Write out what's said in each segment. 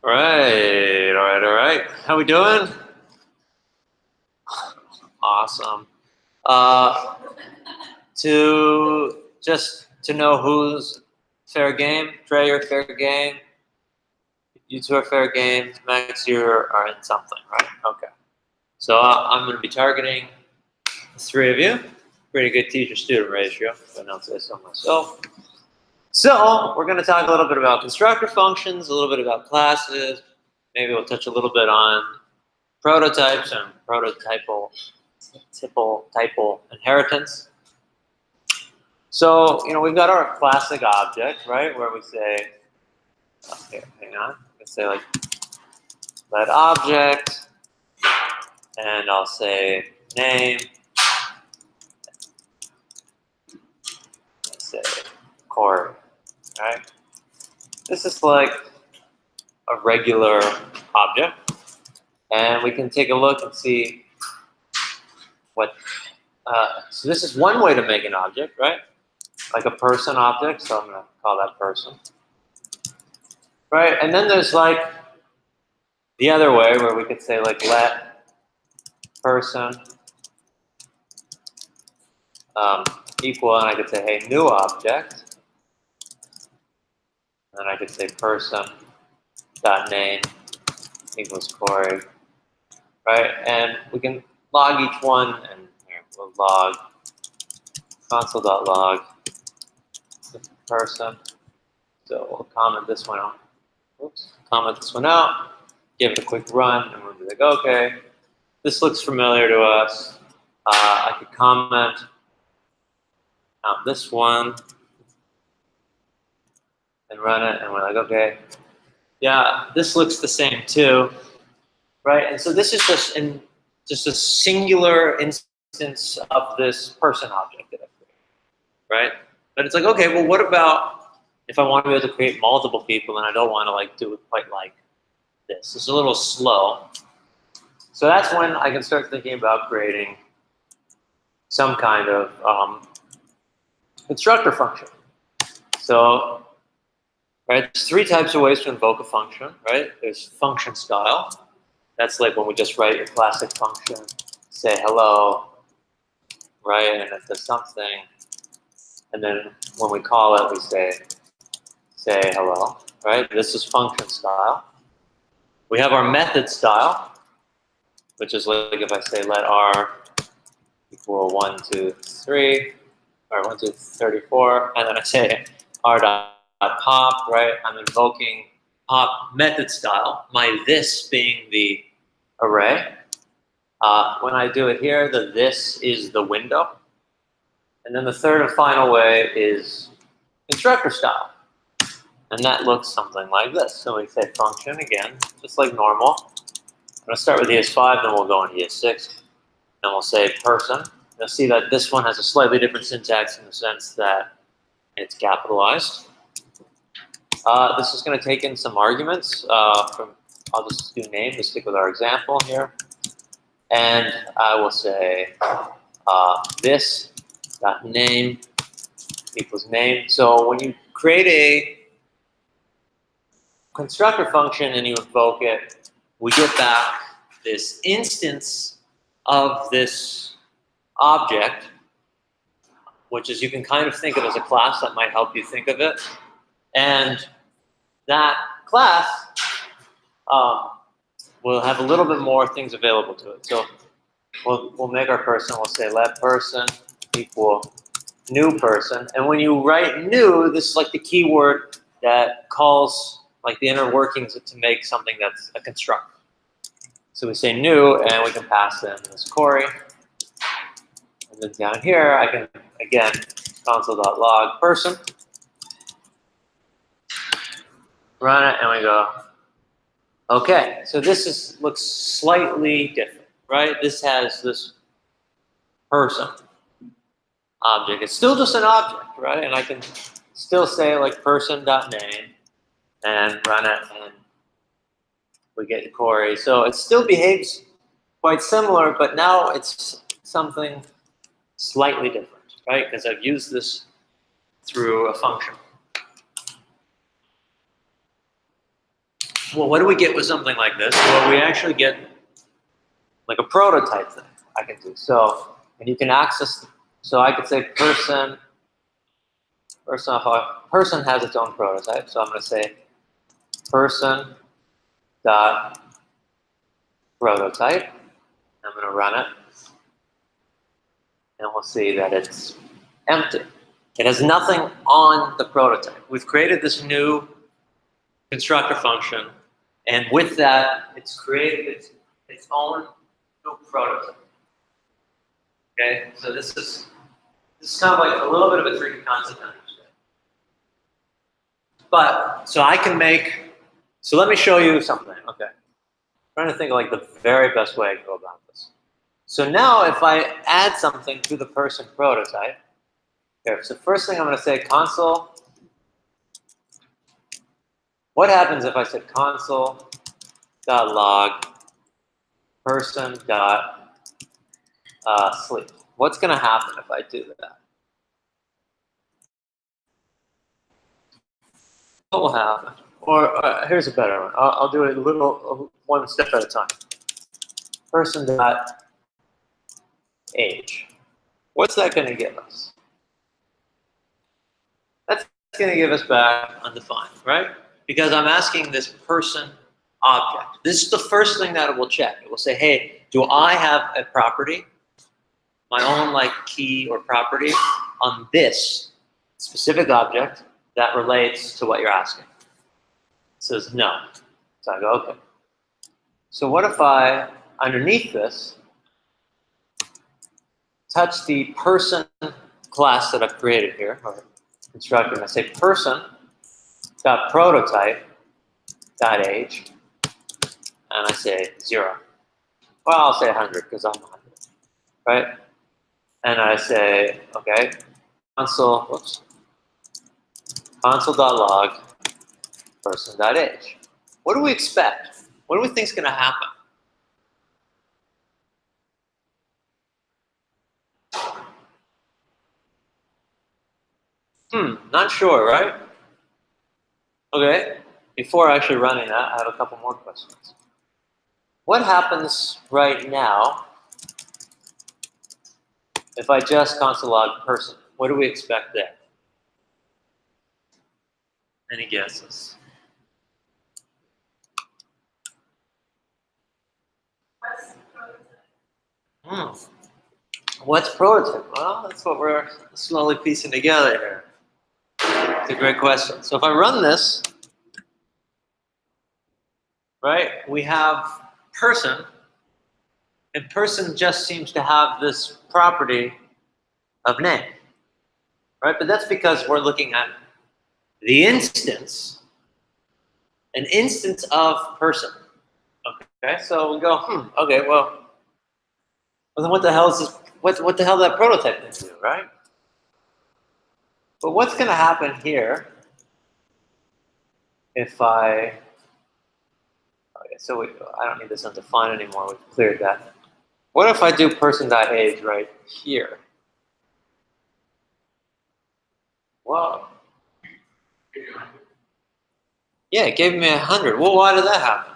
All right. How we doing? Awesome. To know who's fair game, Trey, you're fair game. You two are fair game. Max, you are in something, right? Okay. So I'm going to be targeting the three of you. Pretty good teacher-student ratio, if I don't say so myself. So we're going to talk a little bit about constructor functions, a little bit about classes. Maybe we'll touch a little bit on prototypes and prototypal inheritance. So, we've got our classic object, right, where we say, okay, hang on, let's say like let object, and I'll say name, let's say Corey, right? This is like a regular object, and we can take a look and see what, so this is one way to make an object, right? Like a person object, so I'm going to call that person. Right, and then there's like the other way where we could say like let person equal, and I could say, hey, new object. And then I could say person dot name equals Corey. Right, and we can log each one, and here we'll log console.log person. So we'll comment this one out. Oops, comment this one out, give it a quick run, and we'll be like, okay, this looks familiar to us. I could comment out this one and run it, and we're like, okay, yeah, this looks the same too, right? And so this is just a singular instance of this person object that I created, right? But it's like, okay, well, what about if I want to be able to create multiple people and I don't want to like do it quite like this? It's a little slow. So that's when I can start thinking about creating some kind of constructor function. So, right, there's three types of ways to invoke a function, right? There's function style. That's like when we just write your classic function, say hello, right, and it does something. And then when we call it, we say hello, right? This is function style. We have our method style, which is like if I say let r equal 1, 2, 3, or 1, 2, 34, and then I say r dot pop, right? I'm invoking pop method style, my this being the array. When I do it here, the this is the window. And then the third and final way is constructor style. And that looks something like this. So we say function again, just like normal. I'm going to start with ES5, then we'll go into ES6. And we'll say person. You'll see that this one has a slightly different syntax in the sense that it's capitalized. This is going to take in some arguments. I'll just do name to stick with our example here. And I will say this dot name equals name. So when you create a constructor function and you invoke it, we get back this instance of this object, which is you can kind of think of as a class. That might help you think of it. And that class will have a little bit more things available to it. So we'll make our person, we'll say let person equal new person. And when you write new, this is like the keyword that calls like the inner workings to make something that's a constructor. So we say new, and we can pass in this Corey. And then down here, I can, again, console.log person. Run it, and we go, okay, so this looks slightly different, right? This has this person object. It's still just an object, right? And I can still say like person.name and run it, and we get Corey. So it still behaves quite similar, but now it's something slightly different, right? Because I've used this through a function. Well, what do we get with something like this? Well, we actually get like a prototype thing I can do. So, and you can access, so I could say person has its own prototype. So I'm going to say person dot prototype. I'm going to run it. And we'll see that it's empty. It has nothing on the prototype. We've created this new constructor function, and with that, it's created its own new prototype. Okay, so this is kind of like a little bit of a tricky concept to understand. But so I can make. So let me show you something. Okay, I'm trying to think of like the very best way to go about this. So now, if I add something to the person prototype, here. So first thing I'm going to say console. What happens if I said console.log person.sleep? What's going to happen if I do that? What will happen? Or here's a better one. I'll do it one step at a time. Person.age. What's that going to give us? That's going to give us back undefined, right? Because I'm asking this person object. This is the first thing that it will check. It will say, hey, do I have a property, my own like key or property on this specific object that relates to what you're asking? It says no. So I go, okay. So what if I, underneath this, touch the person class that I've created here, or constructor, and I say person.prototype.age, and I say 0. Well, I'll say 100 because I'm 100, right? And I say, okay, console.log person.age. What do we expect? What do we think is going to happen? Not sure, right? Okay, before actually running that, I have a couple more questions. What happens right now if I just console log person? What do we expect there? Any guesses? What's prototype? Well, that's what we're slowly piecing together here. It's a great question. So if I run this, right, we have person, and person just seems to have this property of name, right? But that's because we're looking at the instance, an instance of person. Okay, so we go, okay, well then what the hell is this? What the hell that prototype thing do, right? But what's going to happen here if I? Okay, so I don't need this undefined anymore. We've cleared that. What if I do person.age right here? Well, yeah, it gave me 100. Well, why did that happen?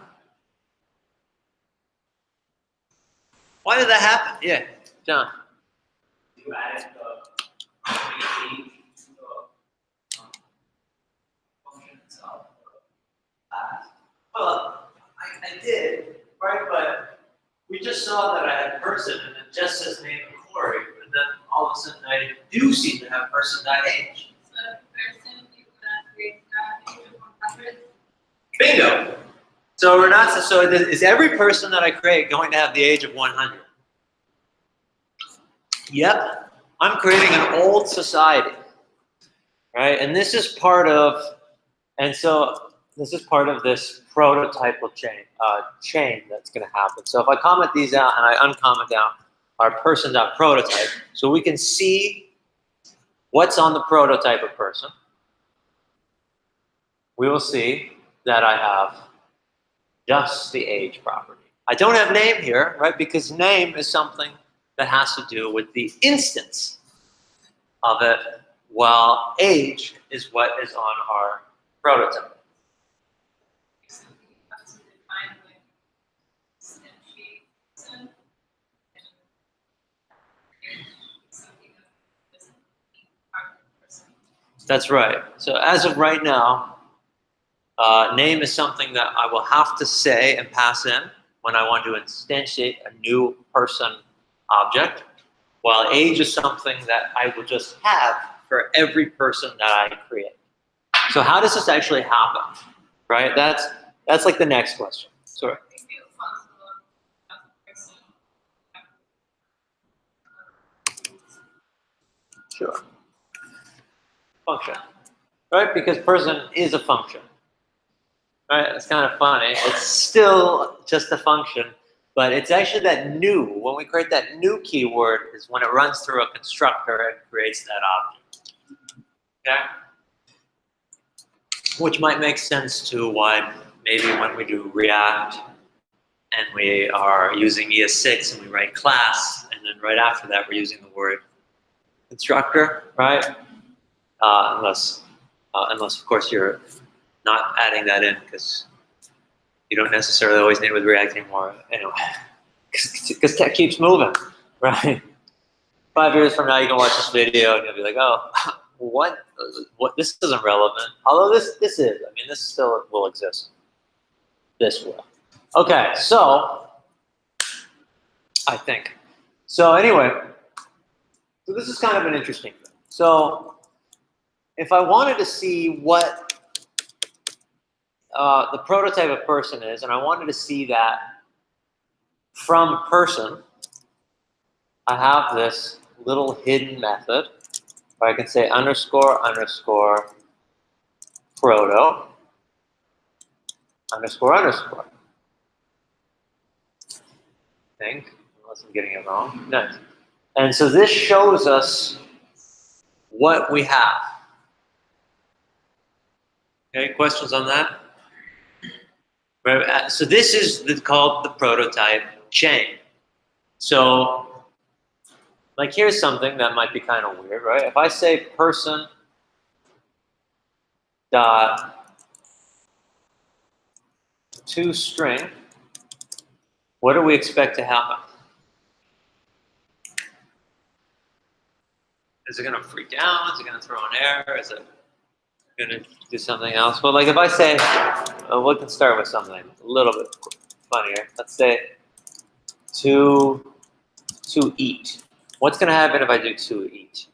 Why did that happen? Yeah, John. You added the function itself. Well, I did, right? But we just saw that I had person, and it just says name and query, and then all of a sudden I do seem to have person.age. So person, you could create age of 100. Bingo. So we're not. So is every person that I create going to have the age of 100? Yep. I'm creating an old society, right? And this is part of, and so this is part of this prototypal chain that's going to happen. So if I comment these out and I uncomment out our person.prototype, so we can see what's on the prototype of person, we will see that I have just the age property. I don't have name here, right? Because name is something that has to do with the instance of it, while age is what is on our prototype. That's right. So as of right now, name is something that I will have to say and pass in when I want to instantiate a new person object, while age is something that I will just have for every person that I create. So how does this actually happen? Right? That's like the next question. Sorry. Sure. Function. Right? Because person is a function. Right? It's kind of funny. It's still just a function, but it's actually that new. When we create that new keyword is when it runs through a constructor and creates that object. Okay? Which might make sense to why maybe when we do React and we are using ES6 and we write class, and then right after that we're using the word constructor, right? Unless of course you're not adding that in because you don't necessarily always need it with React anymore anyway, because tech keeps moving, right? 5 years from now you can watch this video and you'll be like, oh, what this isn't relevant. Although this is. I mean, this still will exist. This will. Okay, so I think. So anyway, so this is kind of an interesting thing. So if I wanted to see what the prototype of person is, and I wanted to see that from person, I have this little hidden method where I can say underscore underscore proto underscore underscore. I think, unless I'm getting it wrong. Nice. And so this shows us what we have. Okay, questions on that? So this is called the prototype chain. So, like, here's something that might be kind of weird, right? If I say person dot toString, what do we expect to happen? Is it going to freak out? Is it going to throw an error? Is it going to do something else? Well, like if I say, we can start with something a little bit funnier. Let's say to eat. What's going to happen if I do to eat?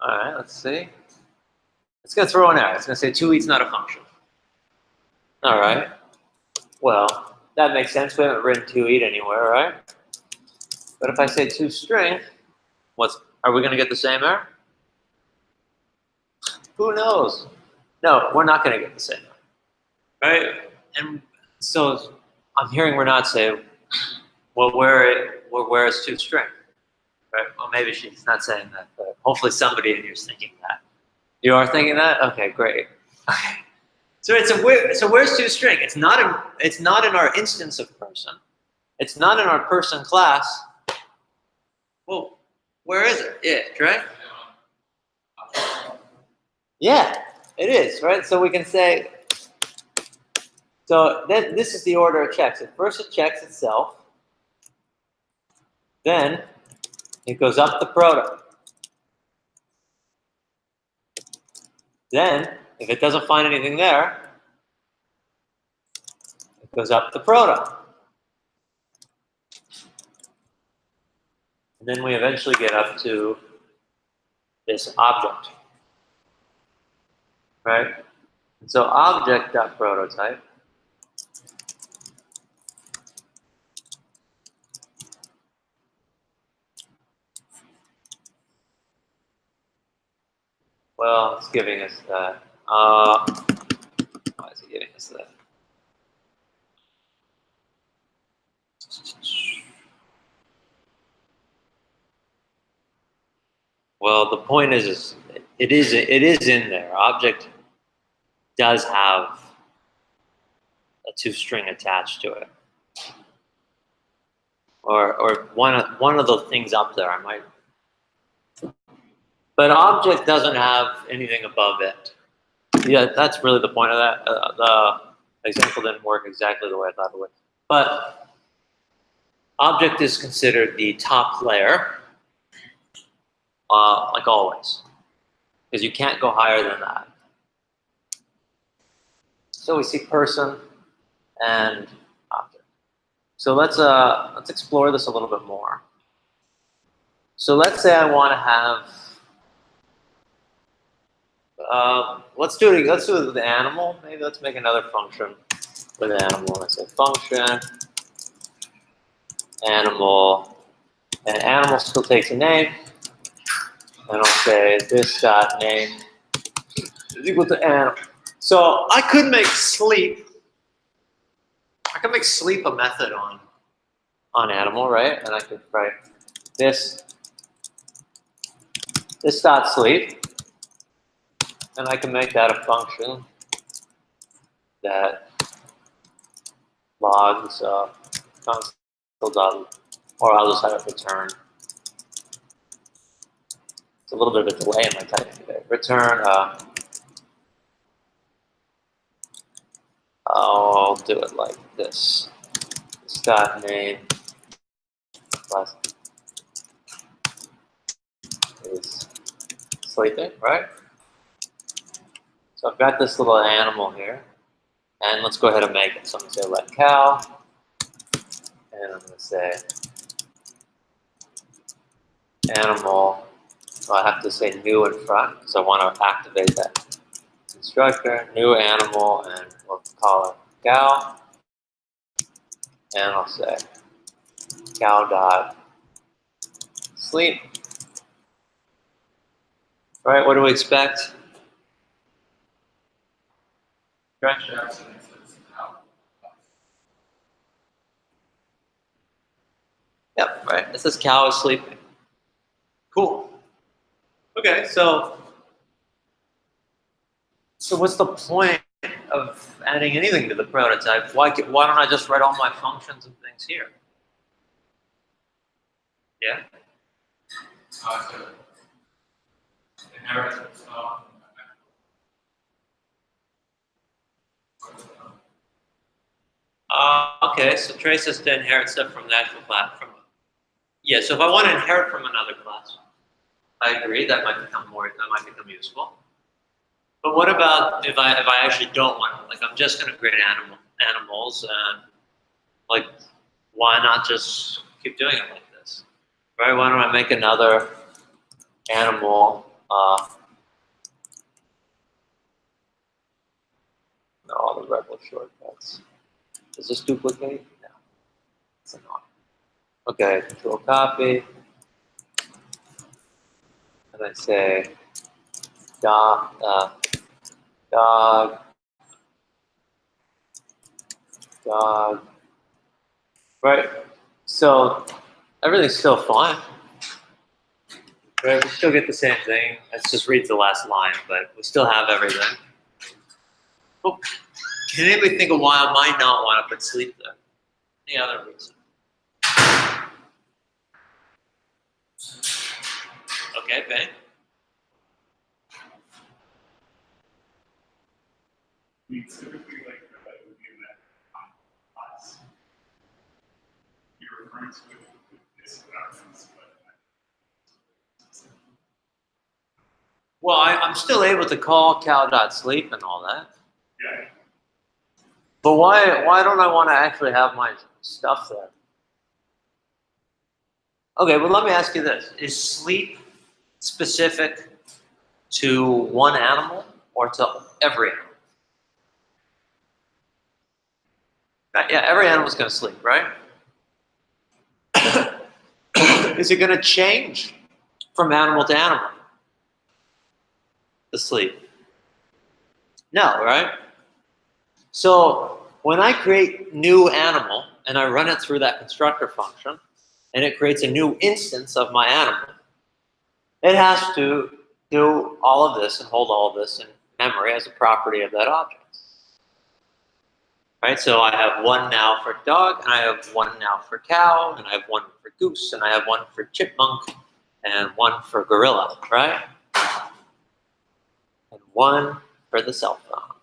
All right, let's see. It's going to throw an error. It's going to say to eat's not a function. All right. Well, that makes sense. We haven't written to eat anywhere, right? But if I say toString, are we going to get the same error? Who knows? No, we're not going to get the same error, right? And so I'm hearing Renat say, well, where is toString? Right? Well, maybe she's not saying that, but hopefully somebody in here is thinking that. You are thinking that? Okay, great. Okay. So where's toString? It's not in our instance of person. It's not in our person class. Well, where is it? It, right? Yeah, it is, right? So we can say, so this is the order it checks. At first it checks itself. Then it goes up the proto. Then, if it doesn't find anything there, it goes up the proto. And then we eventually get up to this object. Right? And so object.prototype well, it's giving us that. Why is it giving us that? Well, the point is it is in there. Object does have a toString attached to it, or one of the things up there. I might, but object doesn't have anything above it. Yeah, that's really the point of that. The example didn't work exactly the way I thought it would, but object is considered the top layer, like always. because you can't go higher than that. So we see person and object. So let's explore this a little bit more. So let's say I want to have, let's do it with the animal. Maybe let's make another function with animal. Let's say function, animal, and animal still takes a name. And I'll say this dot name is equal to animal. So I could make sleep. I could make sleep a method on animal, right? And I could write this dot sleep, and I can make that a function that logs console dot, or I'll just have it return. It's a little bit of a delay in my typing today. Return. I'll do it like this. This dot name plus is sleeping, right? So I've got this little animal here, and let's go ahead and make it. So I'm going to say let cow, and I'm going to say animal. So I have to say new in front because I want to activate that constructor. New animal, and we'll call it cow, and I'll say cow dot sleep. All right, what do we expect? Yep, right. It says cow is sleeping. Cool. Okay, so what's the point of adding anything to the prototype? Why don't I just write all my functions and things here? Yeah. Inheritance. Okay, so trace us to inherit stuff from the actual class. Yeah, so if I want to inherit from another class, I agree that might become useful. But what about if I actually don't want to? Like, I'm just going to create animals, and like, why not just keep doing it like this? Right? Why don't I make another animal? No, all the rebel shortcuts. Does this duplicate? No, it's not. Okay, control copy. And I say dog, right? So everything's still fine. Right, we still get the same thing. Let's just read the last line, but we still have everything. Oh, can anybody think of why I might not want to put sleep there? Any other reason? Okay, Ben. We typically like to review that class. You're referring to it with this reference, but Well, I'm still able to call cow.sleep and all that. yeah. But why don't I want to actually have my stuff there? Okay, well, let me ask you this. Is sleep specific to one animal or to every animal? Yeah, every animal's going to sleep, right? Is it going to change from animal to animal? The sleep? No, right? So when I create new animal and I run it through that constructor function, and it creates a new instance of my animal, it has to do all of this and hold all of this in memory as a property of that object. Right, so I have one now for dog, and I have one now for cow, and I have one for goose, and I have one for chipmunk, and one for gorilla, right? And one for the cell phone,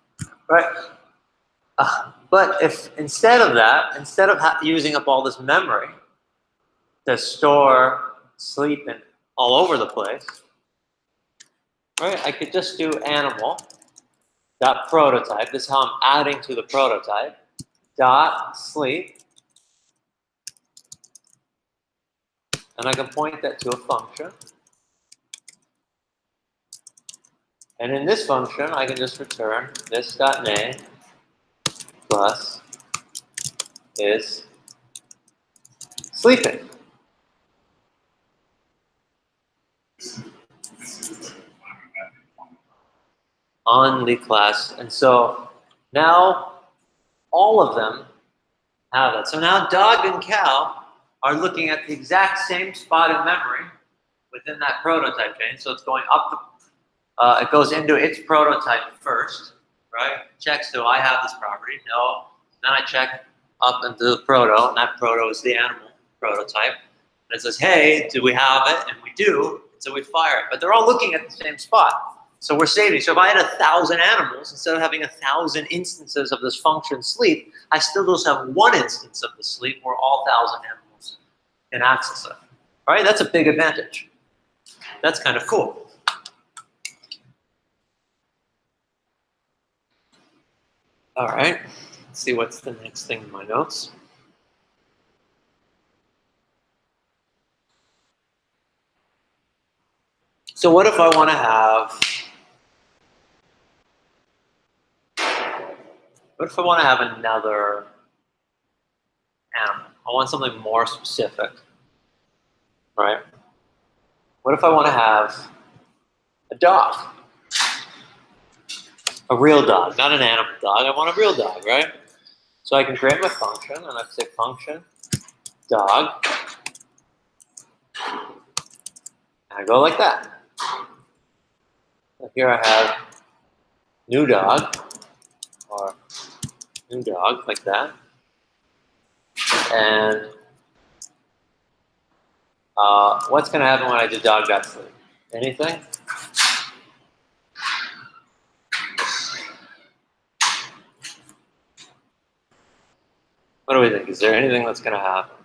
right? But if instead of that, instead of using up all this memory to store sleep and all over the place, right? I could just do animal dot prototype. This is how I'm adding to the prototype. Dot sleep. And I can point that to a function. And in this function, I can just return this dot name plus is sleeping This is the final method. on the class. And so now all of them have that. So now dog and cow are looking at the exact same spot in memory within that prototype chain. So it's going up, it goes into its prototype first, right? Checks, do I have this property? No. Then I check up into the proto, and that proto is the animal prototype. And it says, hey, do we have it? And we do, so we fire it. But they're all looking at the same spot. So we're saving. So if I had 1,000 animals, instead of having 1,000 instances of this function sleep, I still just have one instance of the sleep where all 1,000 animals can access it. All right, that's a big advantage. That's kind of cool. All right, let's see what's the next thing in my notes. So what if I want to have, another animal? I want something more specific, right? What if I want to have a dog? A real dog, not an animal dog. I want a real dog, right? So I can create my function, and I say function dog. And I go like that. So here I have new dog, or new dog, like that. And what's going to happen when I do dog.sleep? Anything? What do we think? Is there anything that's going to happen?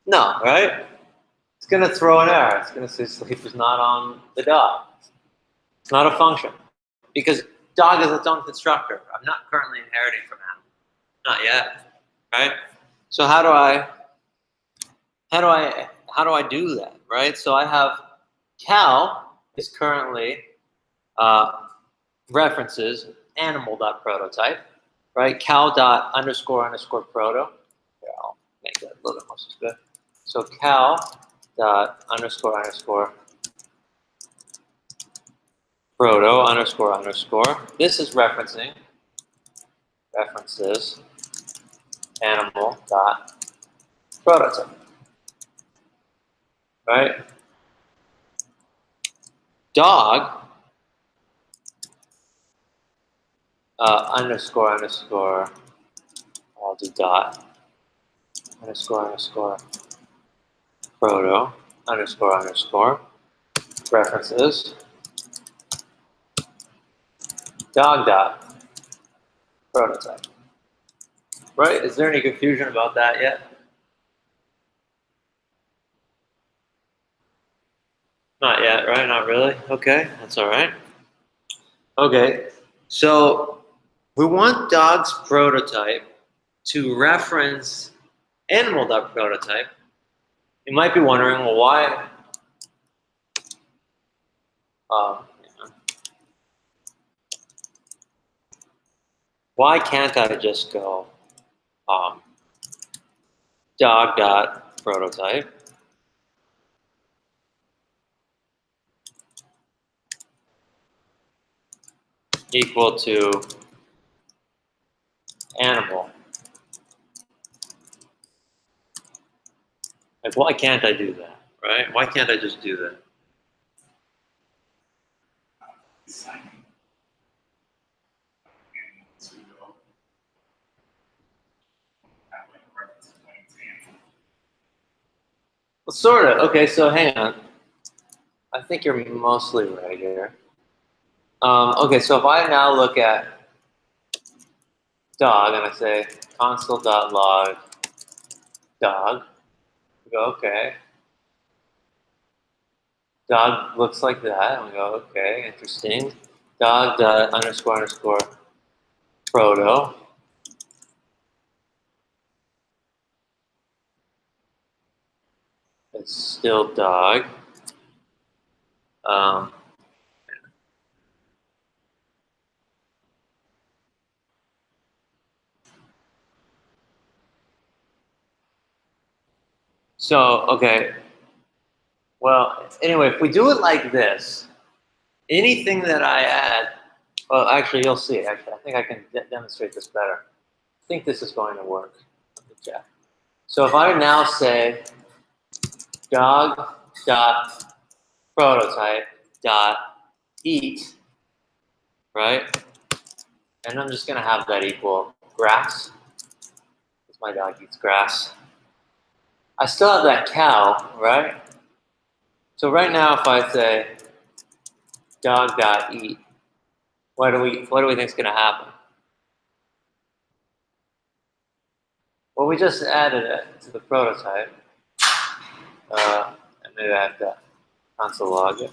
No, right? It's going to throw an error. It's going to say sleep is not on the dog. It's not a function. Because dog is its own constructor. I'm not currently inheriting from animal. Not yet, right? So how do I do that, right? So I have Cal is currently references animal.prototype, right? Cal.__proto. Here, I'll make that a little bit more specific. So cal.__proto__. This is references animal.prototype, right? Dog __. I'll do dot __. Proto __. References dog.prototype. Right? Is there any confusion about that yet? Not yet, right? Not really? Okay, that's all right. Okay, so we want dog's prototype to reference animal.prototype. You might be wondering, well, why? Why can't I just go dog.prototype equal to animal? Like, why can't I do that, right? Why can't I just do that? Well, sort of. Okay, so hang on. I think you're mostly right here. Okay, so if I now look at dog and I say console.log dog, We go, okay. Dog looks like that. And we go, okay, interesting. Dog dot underscore underscore proto. It's still dog. So, okay. Well, anyway, if we do it like this, anything that I add, well, actually, you'll see. Actually, I think I can demonstrate this better. I think this is going to work. Let me check. So if I now say dog dot prototype dot eat, right? And I'm just going to have that equal grass, because my dog eats grass. I still have that cow, right? So right now, if I say dog.eat, what do we think is going to happen? Well, we just added it to the prototype. And maybe I have to console log it.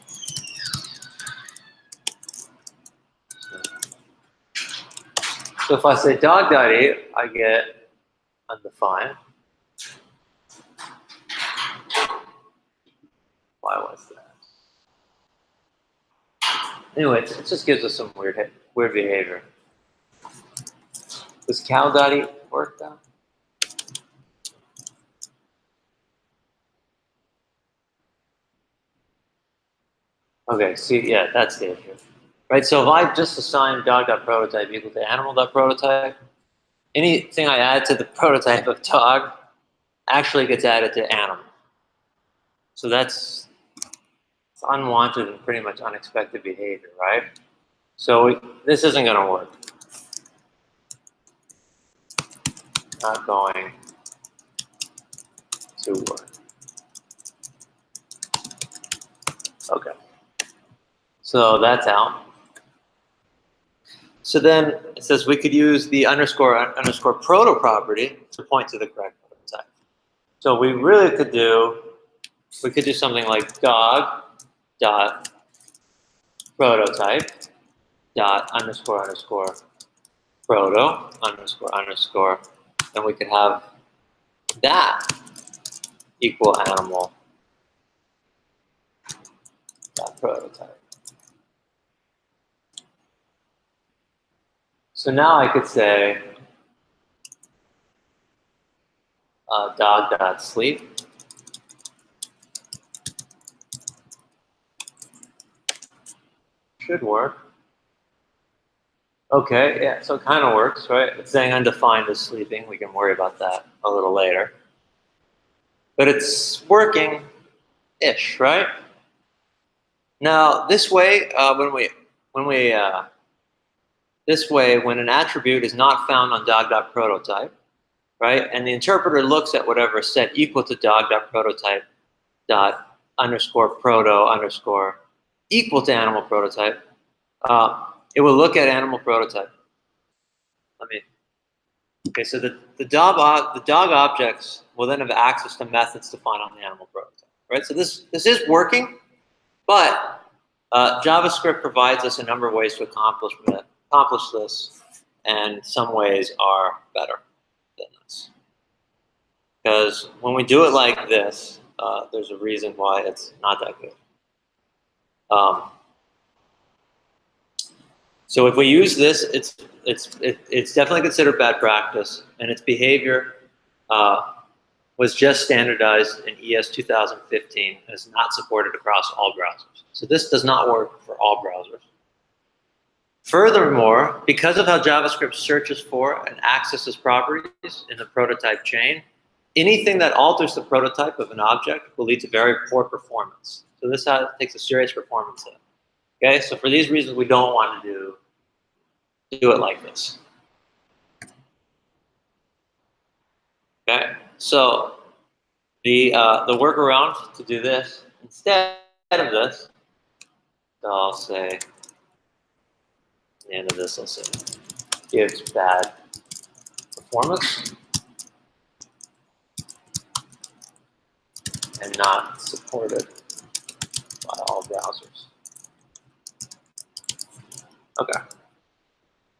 So if I say dog.eat, I get undefined. Why was that? Anyway, it just gives us some weird behavior. Does cow.eat work though? Okay, see, yeah, that's the issue. Right, so if I just assign dog.prototype equal to animal.prototype, anything I add to the prototype of dog actually gets added to animal. So that's unwanted and pretty much unexpected behavior, right? So this isn't going to work. Not going to work. Okay. So that's out. So then it says we could use the underscore underscore proto property to point to the correct prototype. So we really could do, we could do something like dog dot prototype dot underscore underscore proto underscore underscore, and we could have that equal animal dot prototype. So now I could say dog dot sleep should work. Okay, yeah, so it kind of works, right? It's saying undefined is sleeping. We can worry about that a little later. But it's working-ish, right? Now, this way, when an attribute is not found on dog.prototype, right, and the interpreter looks at whatever is set equal to dog.prototype dot underscore proto underscore equal to animal prototype, it will look at animal prototype. Okay, so the dog objects will then have access to methods defined on the animal prototype, right? So this is working, but JavaScript provides us a number of ways to accomplish this, and some ways are better than this. Because when we do it like this, there's a reason why it's not that good. So if we use this, it's definitely considered bad practice, and its behavior was just standardized in ES 2015 and is not supported across all browsers. So this does not work for all browsers. Furthermore, because of how JavaScript searches for and accesses properties in the prototype chain, anything that alters the prototype of an object will lead to very poor performance. So this takes a serious performance hit. Okay, so for these reasons, we don't want to do it like this. Okay, so the workaround to do this, instead of this, so I'll say, at the end of this, I'll say, gives bad performance. and not supported by all browsers. Okay.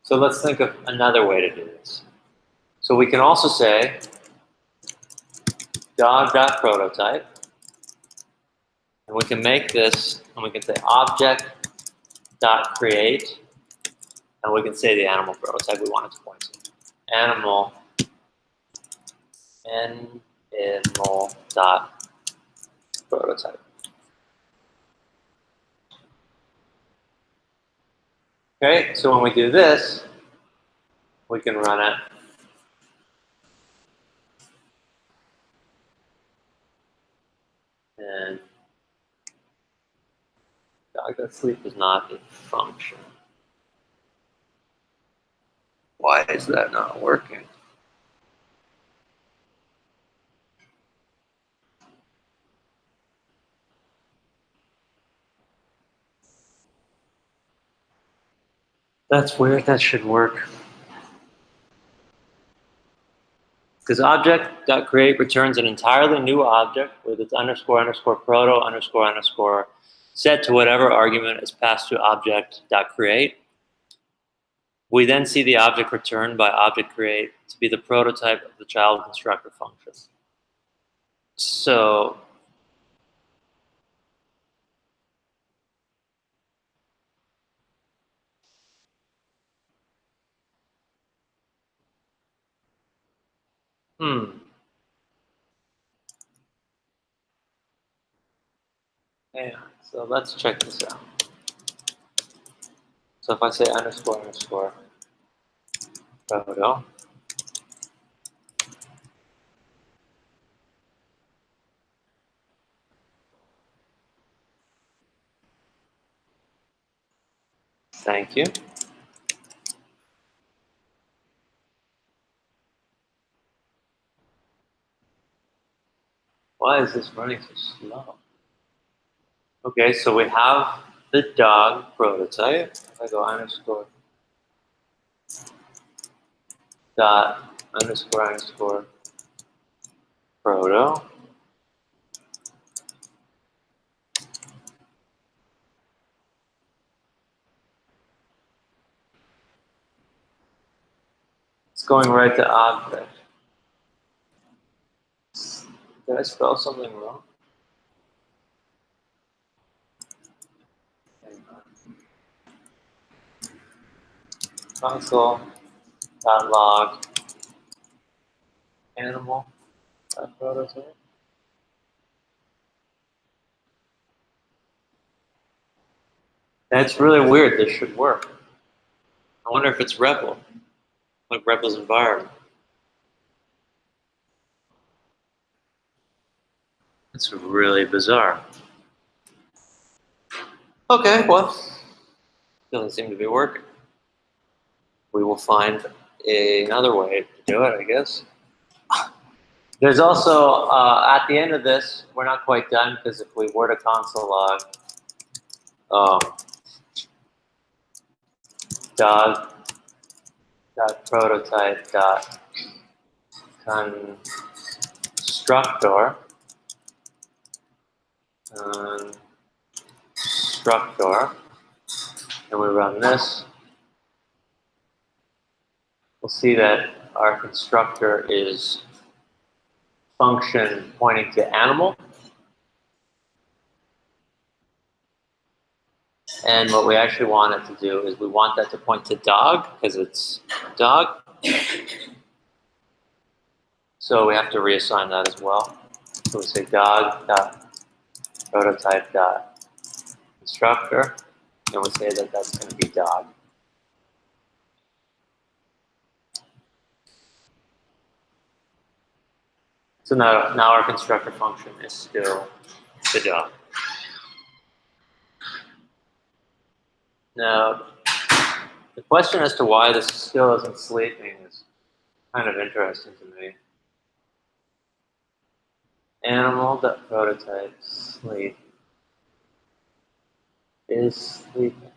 So let's think of another way to do this. So we can also say dog.prototype, and we can make this, and we can say object.create, and we can say the animal prototype we want it to point to. Animal dot prototype. Okay, so when we do this, we can run it. And dog.sleep is not a function. Why is that not working? That's weird. That should work. Because object.create returns an entirely new object with its underscore underscore proto underscore underscore set to whatever argument is passed to object.create. We then see the object returned by object create to be the prototype of the child constructor function. So yeah, so let's check this out. So if I say underscore underscore proto, thank you. Why is this running so slow? Okay, so we have the dog prototype. If I go underscore dot underscore underscore proto. It's going right to object. Did I spell something wrong? Console.log animal.prototype. That's really weird. This should work. I wonder if it's REPL, like REPL's environment. It's really bizarre. Okay, well, doesn't seem to be working. We will find another way to do it, I guess. There's also, at the end of this, we're not quite done, because if we were to console log dog.prototype.constructor, and we run this, we'll see that our constructor is function pointing to animal. And what we actually want it to do is we want that to point to dog, because it's dog. So we have to reassign that as well. So we say dog.prototype.constructor, and we say that that's going to be dog. So now our constructor function is still the dog. Now, the question as to why this still isn't sleeping is kind of interesting to me. Animal.prototype sleep is sleeping.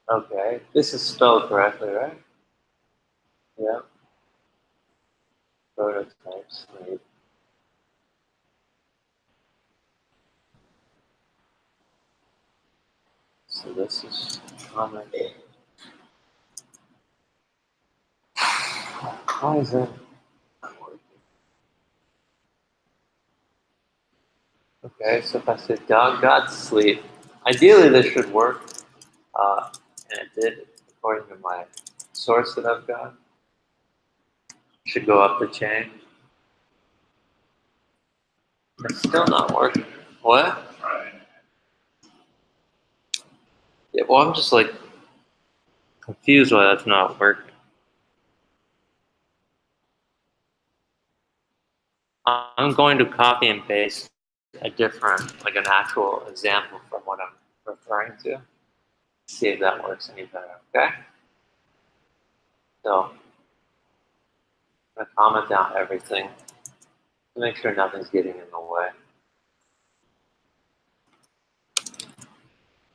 Okay, this is spelled correctly, right? Yeah. Prototype sleep. of this is comment. Why is that not working? Okay, so if I say dog got sleep, ideally this should work, and it did according to my source that I've got. Should go up the chain. It's still not working. What? Yeah, well, I'm just like confused why that's not working. I'm going to copy and paste a different, like an actual example from what I'm referring to. See if that works any better, okay? So, I'm going to comment down everything to make sure nothing's getting in the way.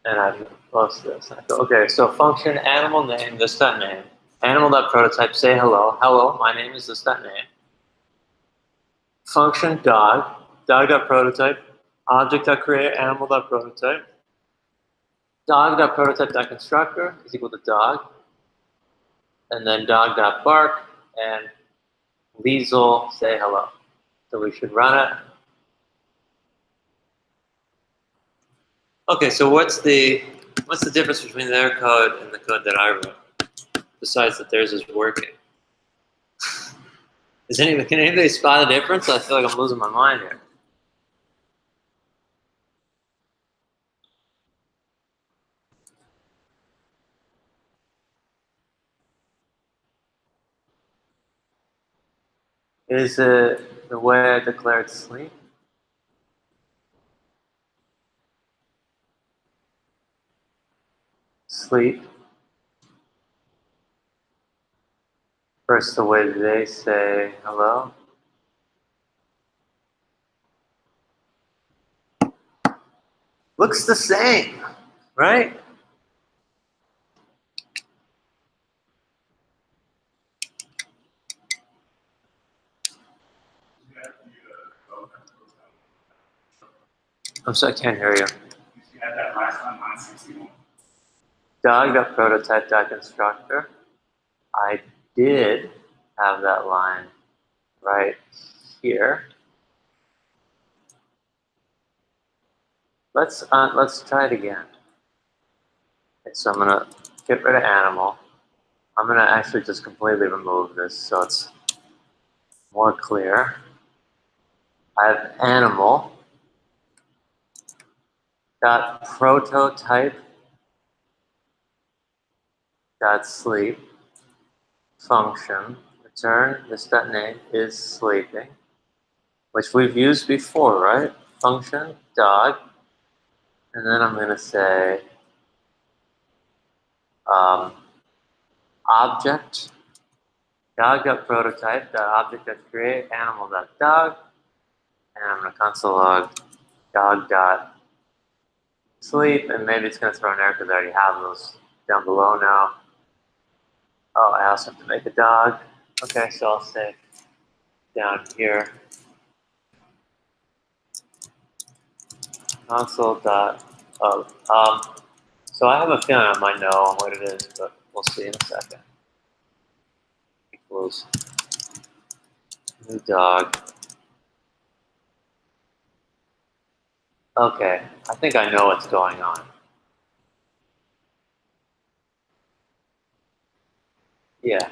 And I post this. And I go, okay, so function animal name, this that name. Animal.prototype, say hello. Hello, my name is this that name. Function dog, dog.prototype, object.create, animal.prototype. Dog.prototype.constructor is equal to dog. And then dog.bark and Liesel say hello. So we should run it. Okay, so what's the difference between their code and the code that I wrote? Besides that theirs is working. Can anybody spot a difference? I feel like I'm losing my mind here. Is it the way I declared sleep? Sleep. First, the way they say hello. Looks the same, right? I'm sorry, I can't hear you. You had that last on line 61. Dog.prototype.constructor. I did have that line right here. Let's try it again. Okay, so I'm gonna get rid of animal. I'm gonna actually just completely remove this so it's more clear. I have animal dot prototype dot sleep function return this dot name is sleeping, which we've used before, right? Function dog, and then I'm gonna say object dog.prototype object.create animal.dog, and I'm gonna console log dog.sleep, and maybe it's gonna throw an error because I already have those down below now. Oh, I also have to make a dog. Okay, so I'll say down here console dot so I have a feeling I might know what it is, but we'll see in a second. Equals new dog. Okay, I think I know what's going on. Yeah.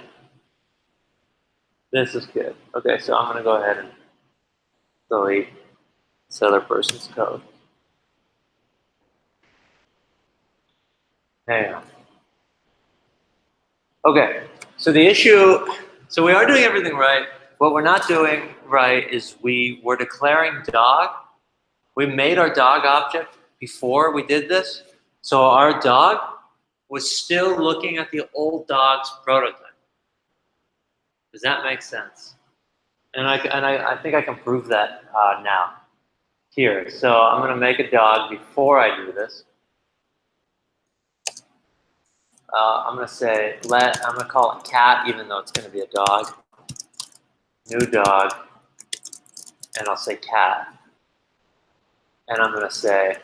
This is good. Okay, so I'm gonna go ahead and delete this other person's code. Hang on. Okay, so the issue, so we are doing everything right. What we're not doing right is we were declaring dog. We made our dog object before we did this. So our dog was still looking at the old dog's prototype. Does that make sense? And I think I can prove that now. Here, so I'm gonna make a dog before I do this. I'm gonna say I'm gonna call it cat, even though it's gonna be a dog. New dog, and I'll say cat. And I'm gonna say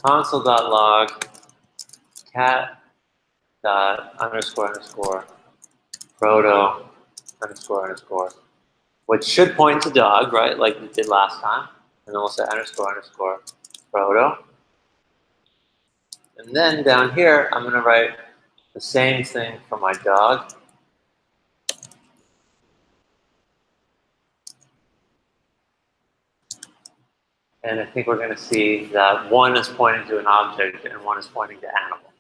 console.log cat dot underscore underscore proto underscore underscore, which should point to dog, right, like we did last time. And then we'll say underscore underscore proto. And then down here, I'm going to write the same thing for my dog. And I think we're going to see that one is pointing to an object and one is pointing to animal.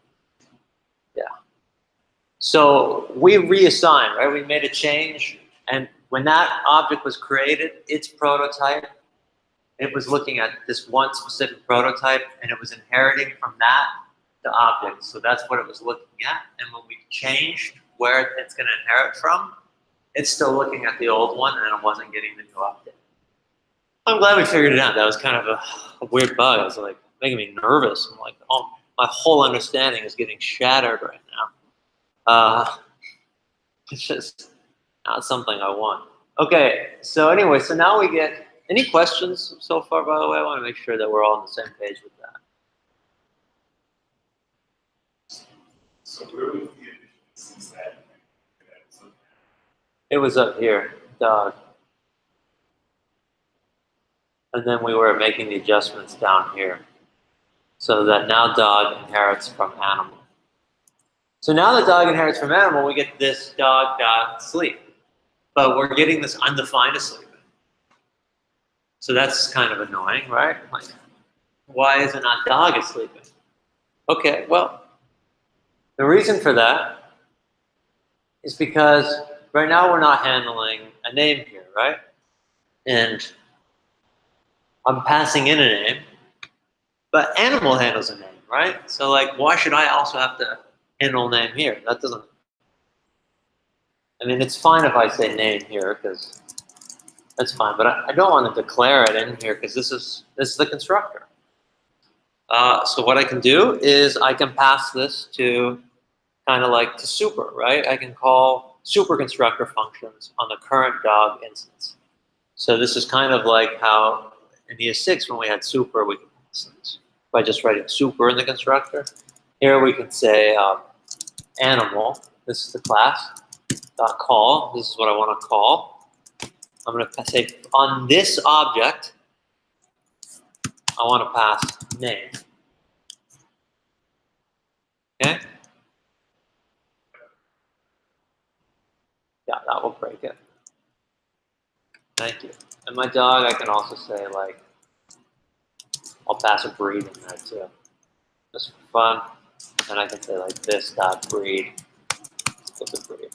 Yeah. So we reassigned, right? We made a change. And when that object was created, its prototype, it was looking at this one specific prototype, and it was inheriting from that to objects. So that's what it was looking at. And when we changed where it's going to inherit from, it's still looking at the old one, and it wasn't getting the new update. I'm glad we figured it out. That was kind of a weird bug. It was like making me nervous. I'm like, oh, my whole understanding is getting shattered right now. It's just not something I want. Okay, so anyway, so now we get, any questions so far, by the way? I want to make sure that we're all on the same page with that. So where was the additions that? It was up here, dog. And then we were making the adjustments down here. So that now dog inherits from animal. So now that dog inherits from animal, we get this dog dot sleep. But we're getting this undefined asleep. So that's kind of annoying, right? Like, why is it not dog is sleeping? Okay, well, the reason for that is because right now we're not handling a name here, right? And I'm passing in a name, but animal handles a name, right? So like, why should I also have to handle name here? That doesn't, I mean, it's fine if I say name here because that's fine, but I don't want to declare it in here because this is the constructor. So what I can do is I can pass this to kind of like to super, right? I can call super constructor functions on the current dog instance. So this is kind of like how in ES6 when we had super, we could pass this by just writing super in the constructor. Here we can say animal. This is the class dot call. This is what I want to call. I'm going to say on this object, I want to pass name. Okay? Yeah, that will break it. Thank you. And my dog, I can also say like, I'll pass a breed in there too, just for fun. And I can say like this dot breed. It's a breed.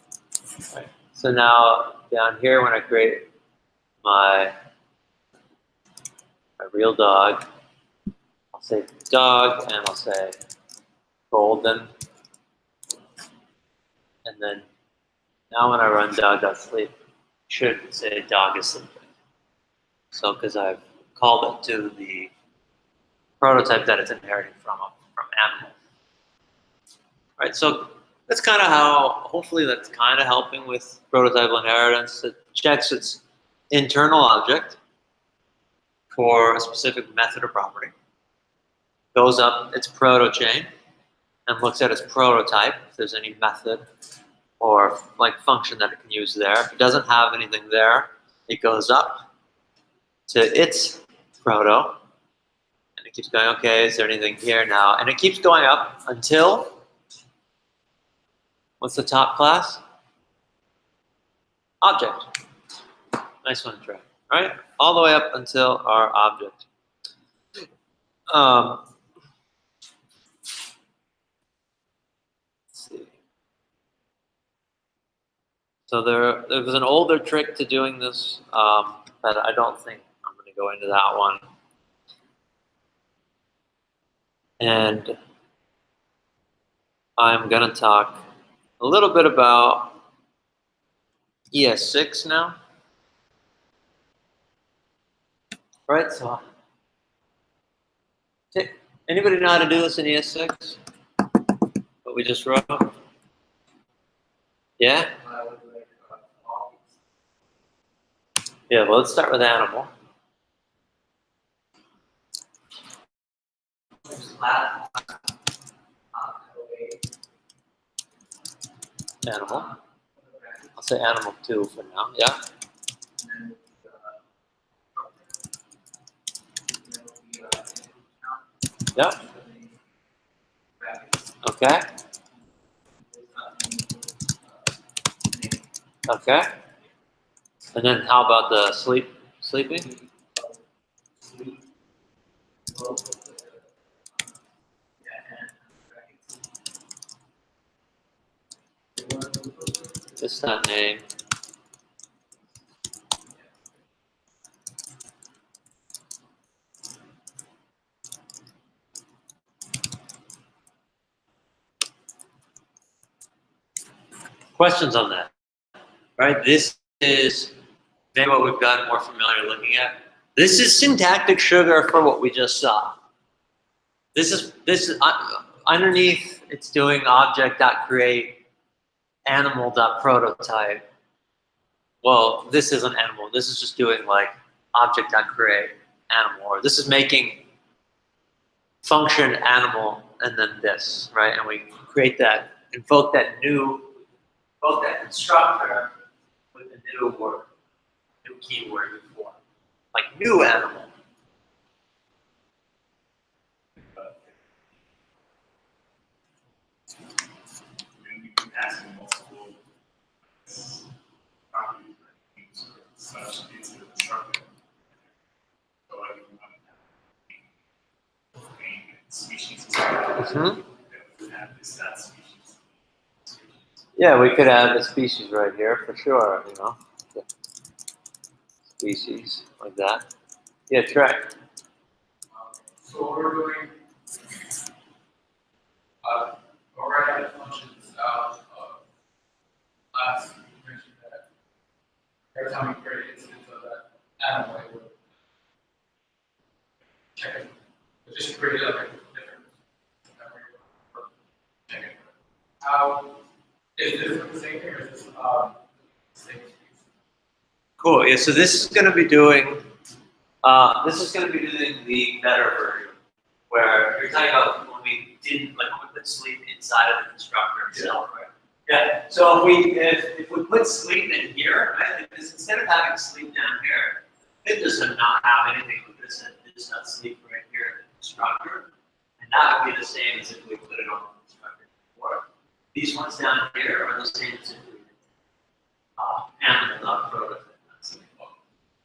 All right. So now down here, when I create my real dog, I'll say dog, and I'll say golden. And then now when I run dog.sleep, it should say dog is sleeping. So because I've called it to the prototype that it's inheriting from animal. Right, so that's kind of how, hopefully that's kind of helping with prototypal inheritance. It checks its internal object for a specific method or property, goes up its proto chain and looks at its prototype, if there's any method or like function that it can use there. If it doesn't have anything there, it goes up to its proto, and it keeps going, okay, is there anything here now? And it keeps going up until, what's the top class? Object. Nice one, Trey. All right, all the way up until our object. Let's see. So there was an older trick to doing this, but I don't think I'm going to go into that one. And I'm going to talk a little bit about ES6 now. Right, so anybody know how to do this in ES6? What we just wrote? Yeah? Yeah, well, let's start with animal. animal. I'll say animal 2 for now. Yeah. Yeah. Okay. Okay. And then how about the sleeping? Just that name. Questions on that? Right? This is maybe what we've gotten more familiar looking at. This is syntactic sugar for what we just saw. This is underneath. It's doing object.create animal.prototype. Well, this isn't animal. This is just doing like object.create animal, or this is making function animal and then this, right? And we create that, invoke that constructor with a new word, new keyword before, like new animal. And we can pass in multiple properties or such into the constructor. So like species. Mm-hmm. We have this that species. Yeah, we could add a species right here for sure, you know. Species, like that. Yeah, Trey. So we're doing already have functions out of last you mentioned that every time we create instance of that animal, it would check it. But just create like a different check it. How is this the same thing or is this the same species? Cool. Yeah. So this is going to be doing. This is going to be doing the better version, where you're talking about when we didn't when we put sleep inside of the constructor itself, right? Yeah. So if we put sleep in here, right? Because instead of having sleep down here, it does not have anything with this. It just has sleep right here in the constructor, and that would be the same as if we put it on the constructor before. These ones down here are the same as if we animal.prototype.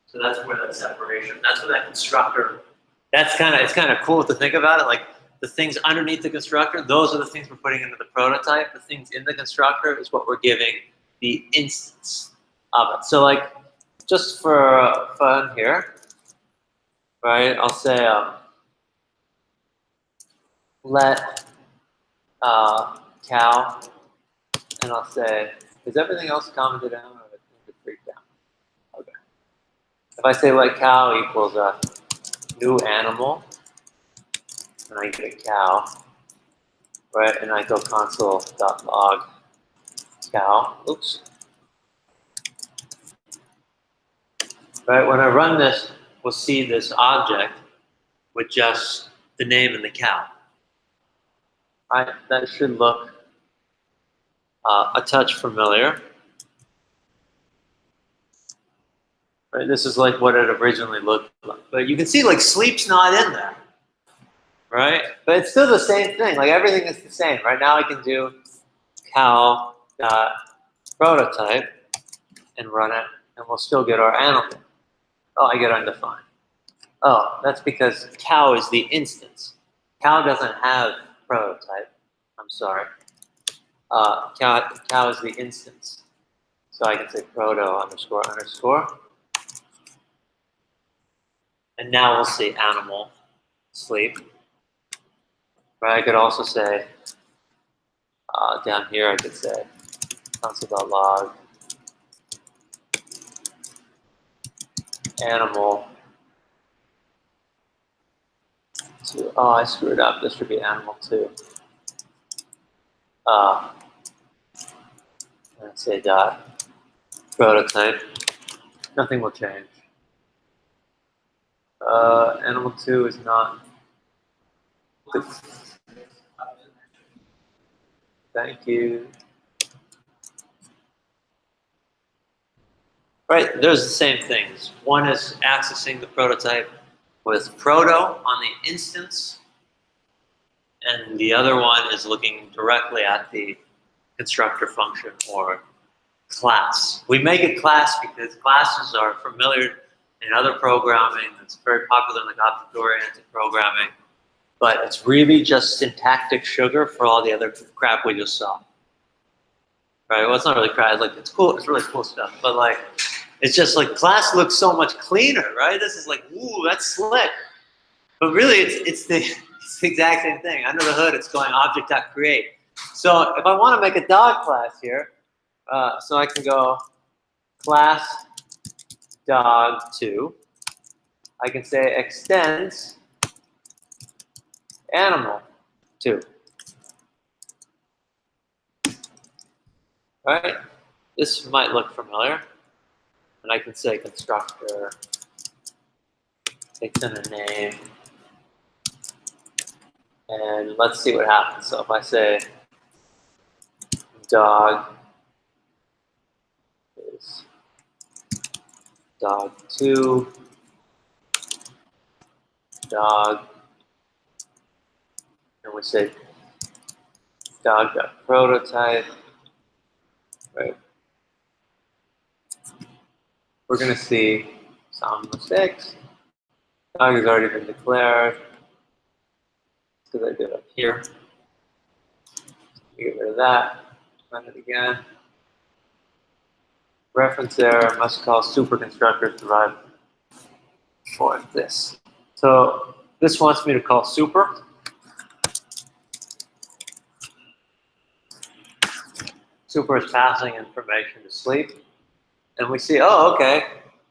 So that's where that separation, that's where that constructor, it's kind of cool to think about it, like the things underneath the constructor, those are the things we're putting into the prototype. The things in the constructor is what we're giving the instance of it. So like, just for fun here, right, I'll say let cow, and I'll say, is everything else commented down or is it freaked out? Okay. If I say let cow equals a new animal, and I get a cow, right? And I go console.log cow. Oops. Right? When I run this, we'll see this object with just the name and the cow. Right? That should look a touch familiar. Right? This is like what it originally looked like. But you can see like sleep's not in there. Right? But it's still the same thing. Like everything is the same. Right now I can do cow.prototype and run it, and we'll still get our animal. Oh, I get undefined. Oh, that's because cow is the instance. Cow doesn't have prototype. I'm sorry. Cow is the instance. So I can say proto underscore underscore. And now we'll see animal sleep. Right? I could also say, down here I could say console.log animal. Oh, I screwed up. This should be animal 2. Let's say dot prototype. Nothing will change. Animal 2 is not. Thank you. Right, there's the same things. One is accessing the prototype with proto on the instance, and the other one is looking directly at the constructor function or class. We make it class because classes are familiar in other programming. It's very popular in like object-oriented programming, but it's really just syntactic sugar for all the other crap we just saw. Right? Well, it's not really crap. Like it's cool. It's really cool stuff. But like, it's just like class looks so much cleaner, right? This is like, ooh, that's slick. But really, it's the exact same thing. Under the hood, it's going object.create. So if I want to make a dog class here, so I can go class dog2. I can say extends animal2. Right? This might look familiar. And I can say constructor takes in a name. And let's see what happens. So if I say dog is dog2, dog, and we say dog.prototype, right? We're going to see some mistakes. Dog has already been declared. Because I did it up here. Get rid of that. Run it again. Reference error must call super constructors derived for this. So this wants me to call super. Super is passing information to sleep. And we see, oh, okay.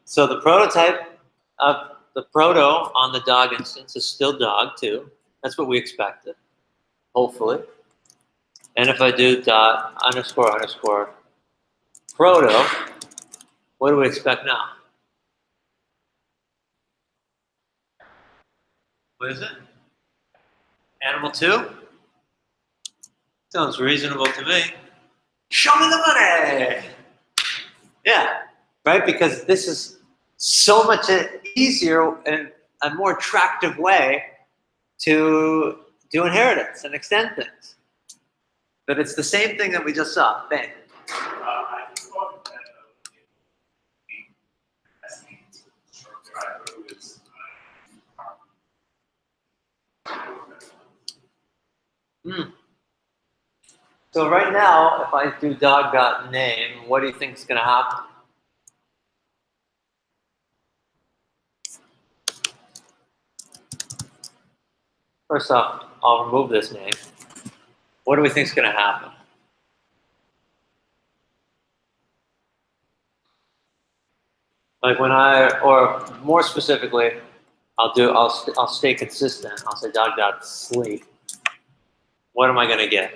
So the prototype of the proto on the dog instance is still dog2. That's what we expected, hopefully. And if I do dot underscore underscore proto, what do we expect now? What is it? Animal2? Sounds reasonable to me. Show me the money! Yeah, right? Because this is so much easier and a more attractive way to do inheritance and extend things. But it's the same thing that we just saw. Bang. I thought that constructor I wrote is So right now, if I do dog.name, what do you think is going to happen? First off, I'll remove this name. What do we think is going to happen? Like when or more specifically, I'll stay consistent. I'll say dog.sleep. What am I going to get?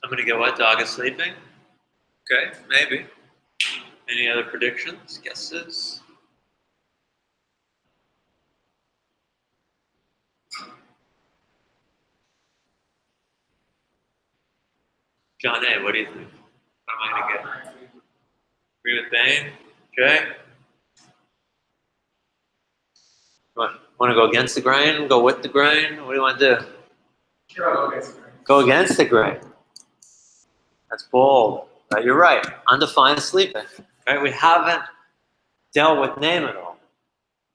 I'm going to get what? Dog is sleeping? Okay, maybe. Any other predictions, guesses? John A., what do you think? What am I going to get? Agree with Bain? Okay. Want to go against the grain? Go with the grain? What do you want to do? Sure, okay, sorry. Go against the grain. That's bold. Right? You're right. Undefined sleeping. Right? We haven't dealt with name at all.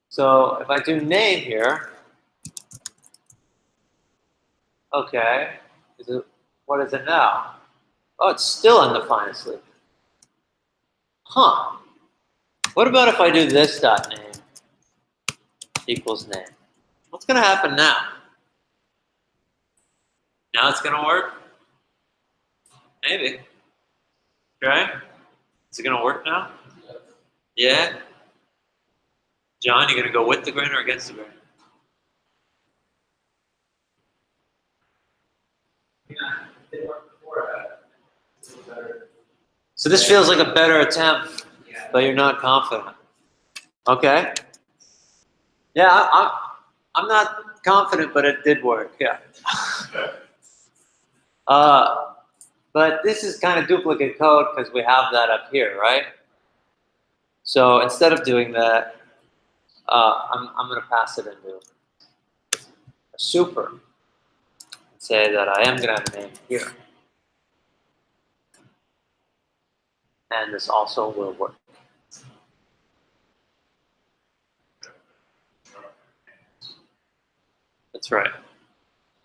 So if I do name here, okay, what is it now? Oh, it's still undefined sleeping. Huh. What about if I do this dot name equals name? What's going to happen now? Now it's going to work? Maybe. Okay. Is it going to work now? Yeah? John, you going to go with the grain or against the grain? Yeah, they worked before that. It's better. So this feels like a better attempt, Yeah. but you're not confident. Okay. Yeah, I'm not confident, but it did work, yeah. But this is kind of duplicate code because we have that up here, right? So instead of doing that, I'm going to pass it into a super and say that I am going to have a name here. And this also will work. That's right.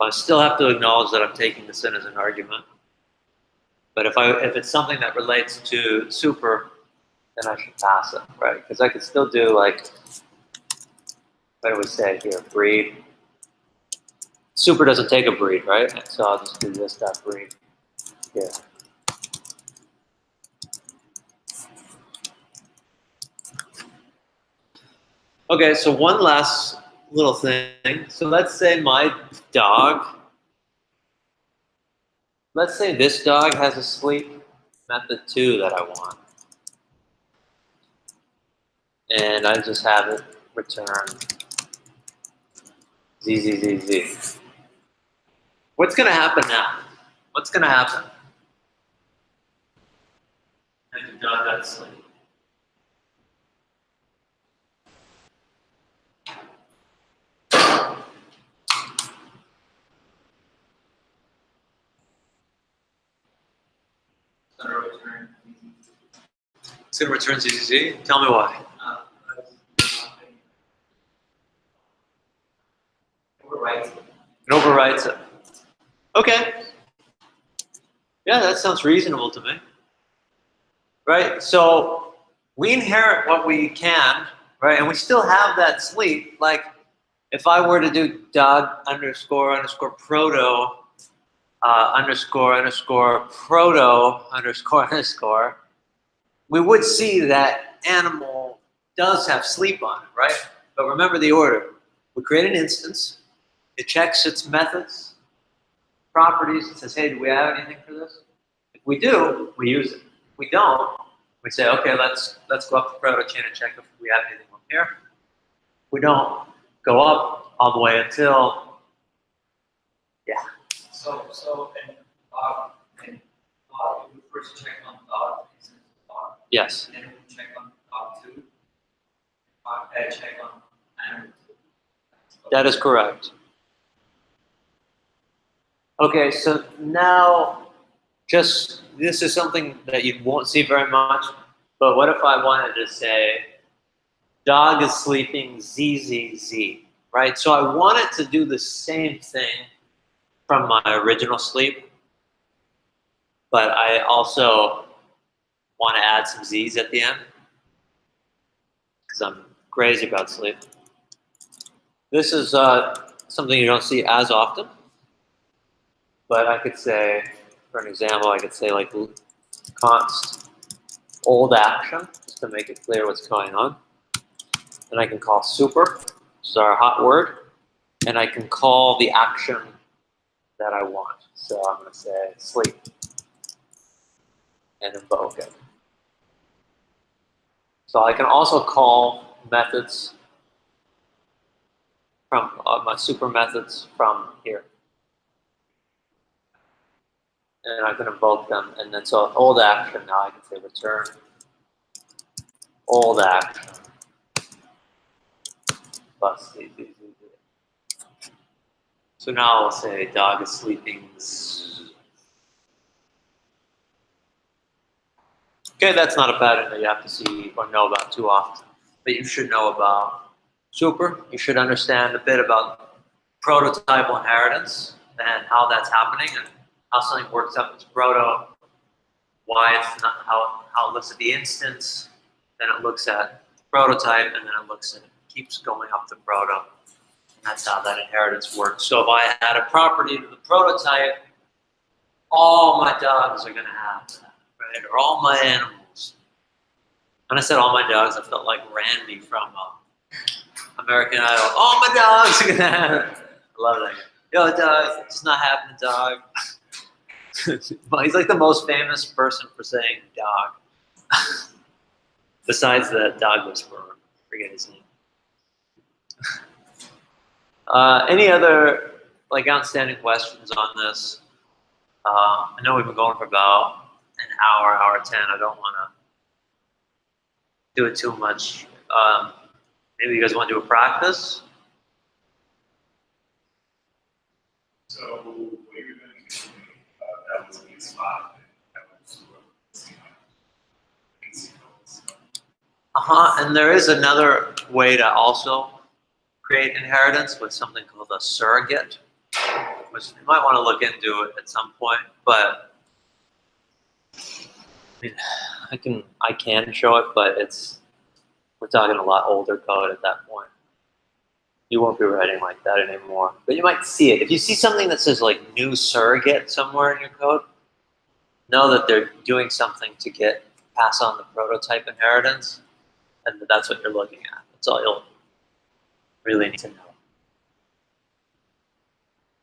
I still have to acknowledge that I'm taking this in as an argument. But if it's something that relates to super, then I should pass it, right? Because I could still do like, what do we say here? Breed. Super doesn't take a breed, right? So I'll just do this dot breed here. Okay, so one last little thing. So let's say my dog, let's say this dog has a sleep method 2 that I want. And I just have it return ZZZZ. What's going to happen now? What's going to happen? And the dog got sleep. It's going to return ZZZ? Tell me why. It overwrites it. Okay. Yeah, that sounds reasonable to me. Right? So we inherit what we can, right? And we still have that sleep. Like if I were to do dog underscore underscore proto underscore underscore proto underscore underscore, we would see that animal does have sleep on it, right? But remember the order. We create an instance. It checks its methods, properties. It says, hey, do we have anything for this? If we do, we use it. If we don't, we say, okay, let's go up the proto chain and check if we have anything on here. We don't go up all the way until, yeah. So we first check on dog, Yes. and then we check on dog 2, check on animal 2. That is correct. Okay, so now, just this is something that you won't see very much, but what if I wanted to say, dog is sleeping ZZZ, right? So I wanted to do the same thing from my original sleep, but I also want to add some Z's at the end because I'm crazy about sleep. This is something you don't see as often, but I could say, for an example, I could say like const old action, just to make it clear what's going on. Then I can call super, which is our hot word, and I can call the action that I want. So I'm going to say sleep and invoke it. So I can also call methods from my super methods from here. And I can invoke them. And then so old action, now I can say return old action plus ZZZ. So now I'll say dog is sleeping. Okay, that's not a pattern that you have to see or know about too often. But you should know about super. You should understand a bit about prototypal inheritance and how that's happening and how something works up its proto, why it's not how it looks at the instance, then it looks at prototype, and then it keeps going up the proto. And that's how that inheritance works. So if I add a property to the prototype, all my dogs are going to have that, right? Or all my animals. When I said all my dogs, I felt like Randy from American Idol. All my dogs are going to have it. I love that guy. Yo, dog, it's not happening, dog. Well, he's like the most famous person for saying dog. Besides the dog whisperer. I forget his name. Any other like outstanding questions on this? I know we've been going for about an hour, hour 10. I don't want to do it too much. Maybe you guys want to do a practice? So what you're going to do, that was a good spot. That was And there is another way to also create inheritance with something called a surrogate, which you might want to look into it at some point. But I mean, I can show it, but we're talking a lot older code at that point. You won't be writing like that anymore, but you might see it. If you see something that says like new surrogate somewhere in your code, know that they're doing something to pass on the prototype inheritance, and that's what you're looking at. That's all you'll really need to know.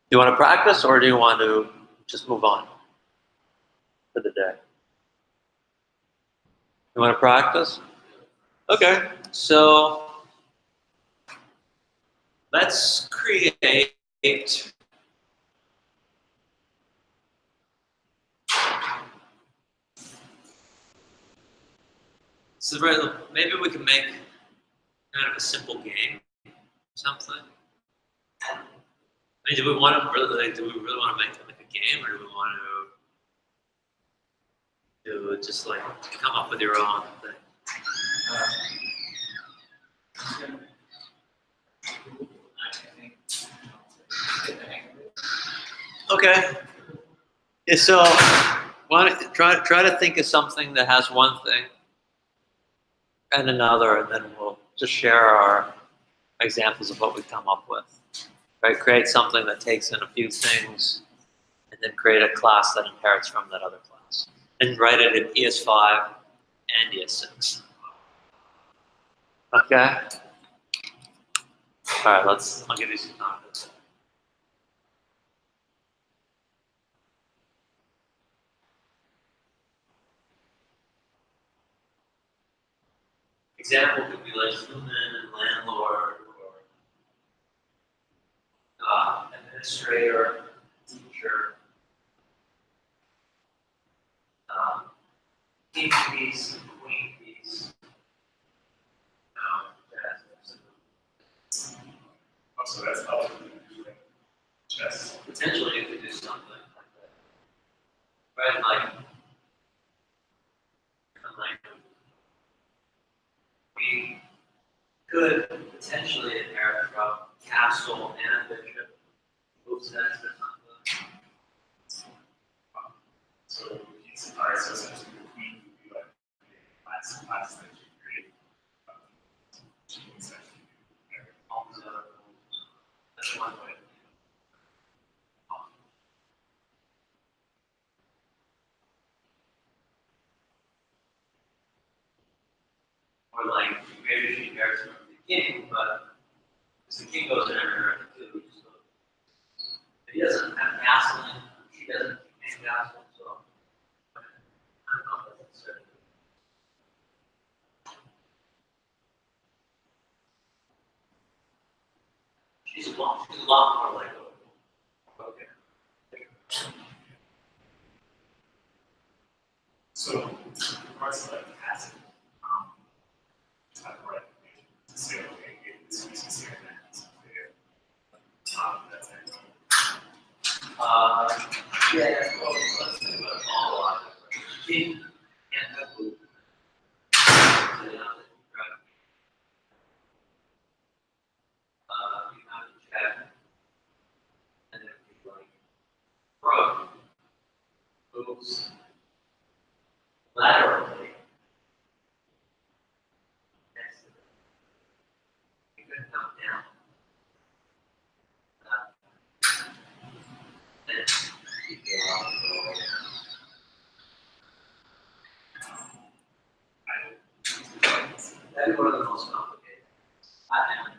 Do you want to practice, or do you want to just move on for the day? You want to practice? Okay, so let's create so maybe we can make kind of a simple game, something. I mean, do we really want to make it like a game, or do we want to just like come up with your own thing? Okay. Yeah, so why don't try to think of something that has one thing and another, and then we'll just share our examples of what we come up with. Right? Create something that takes in a few things, and then create a class that inherits from that other class. And write it in ES5 and ES6. Okay? All right, I'll give you some time. Example could be like human and landlord, or administrator, teacher, king piece, queen piece. So that's how we do chess. Potentially you could do something like that. Right? Like we could potentially inherit from castle and bishop. Moves next or something. So he's all right. So essentially, the queen would be like class that you create. She can essentially All these other rules. That's one way. Or like maybe she inherits from the king, but because the king goes in everywhere too. So if he doesn't have castling, she doesn't have castle, so I don't know if that's necessary. She's a lot more like okay. So, regards to like passive, type of right to say, okay, this is here and that's there. That's it. Yeah, well, let's think about all a lot. King can't have blue. You have to check, and then be like, rook moves laterally next to it. You could come down. Then you go out and go away. That'd be one of the most complicated. I am,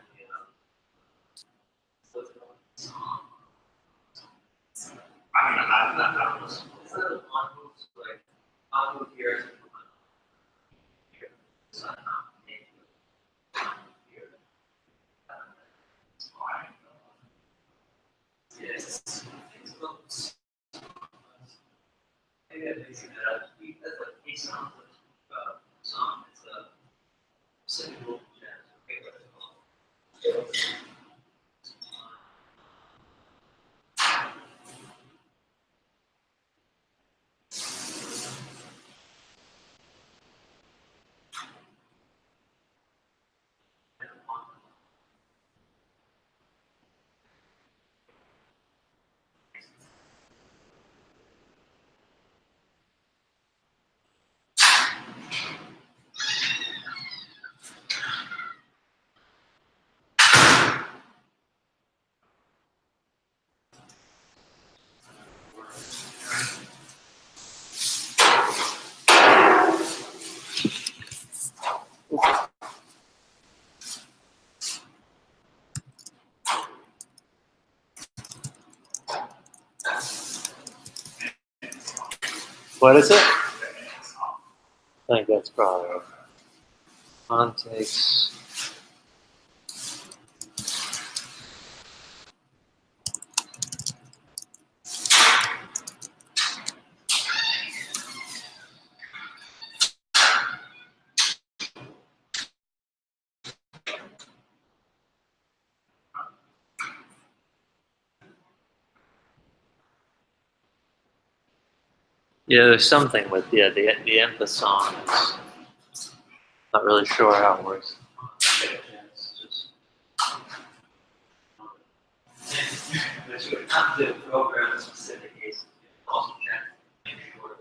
I mean, I'm not instead of one move, like, I'll move here to one here. So I'm not making here. fine. Maybe I'm mixing that up. That's like a song. Song. It's a single jazz. Okay, what's it called? What is it? I think that's probably okay. Context. Yeah, there's something with the emphasis on is not really sure how it works. It's not the program specific cases. Also check to make sure.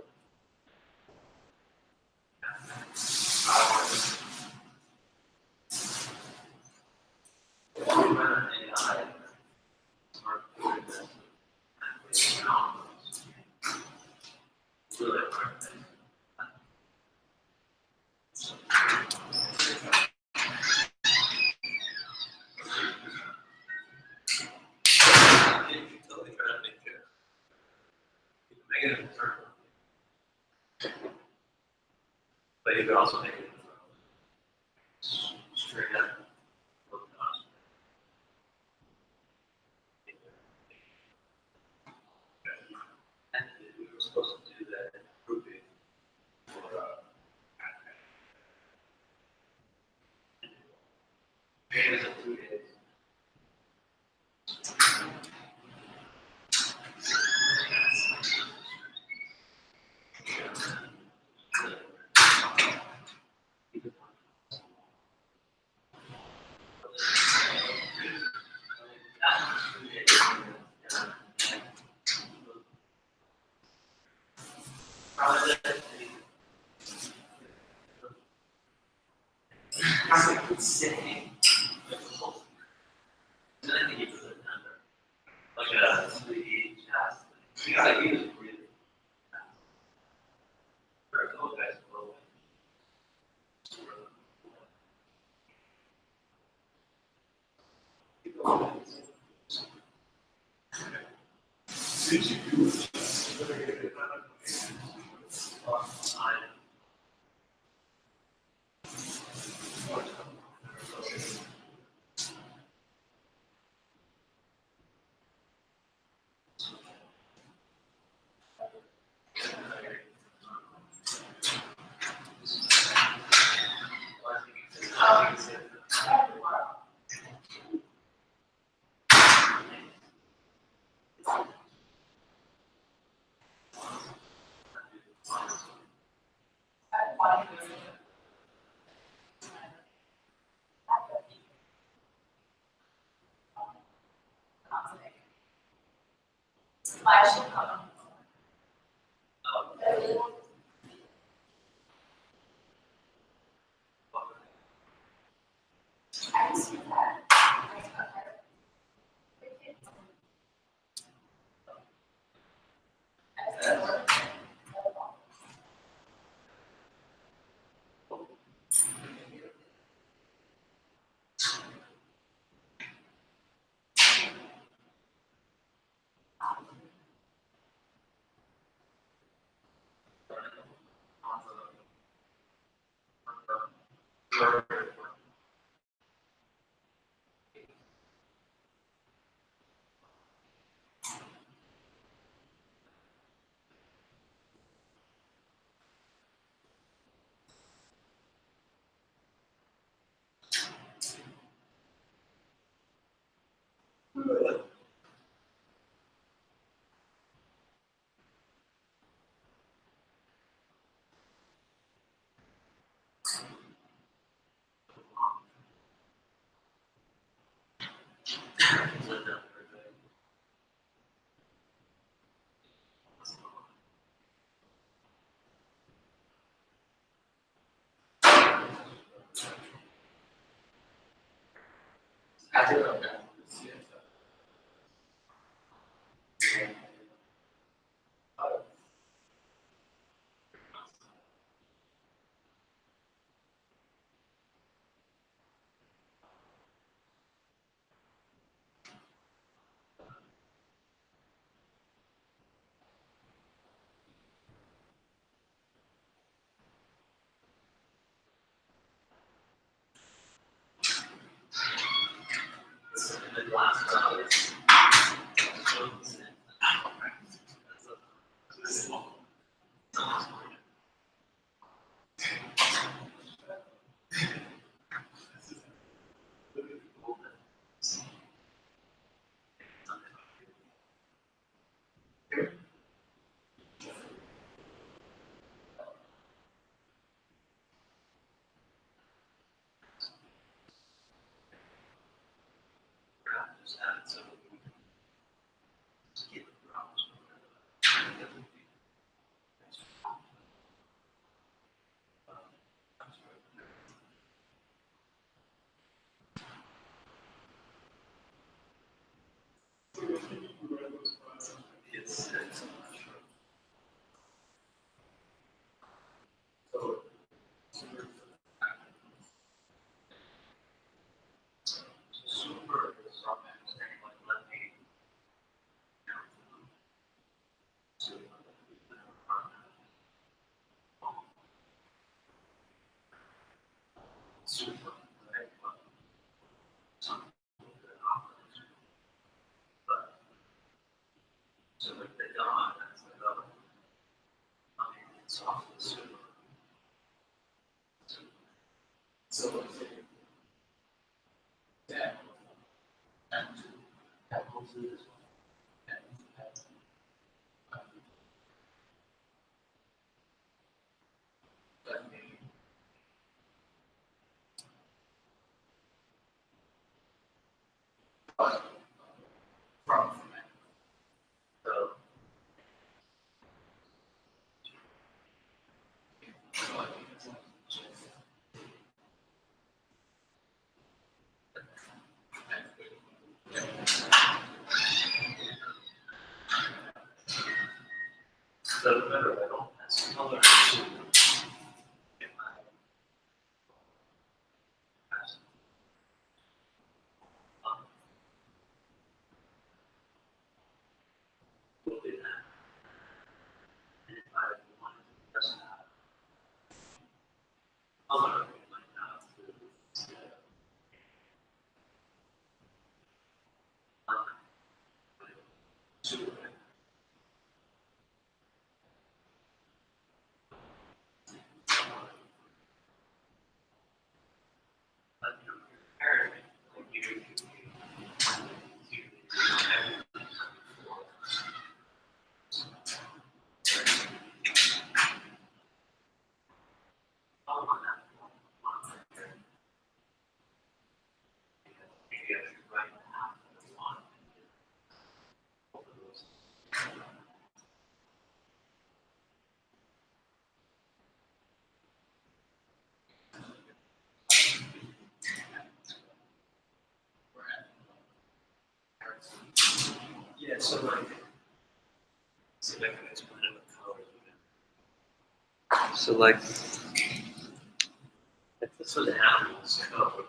But you could also make it straight up. And we were supposed to do that in grouping for days of 2 days. Like a 3D test. You gotta use it really. For those guys, I do know that. So that and that goes through this one. That may from that. So I think it's So remember, I don't have some color in my we'll do that. And if I wanted to just have color, we might have to super. But you know, comparatively, like you maybe I should write half of one. Both of those. Yeah, so like, see if I can explain it with colors again. So like, if this was animals code,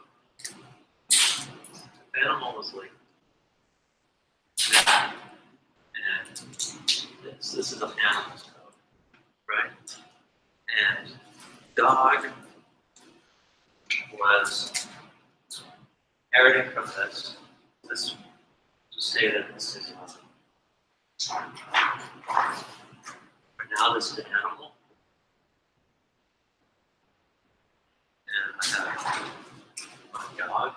if animal was like that, and this is an animal's code, right? And dog was inheriting from this, this to say that this is but now this is an animal. And I have my dog.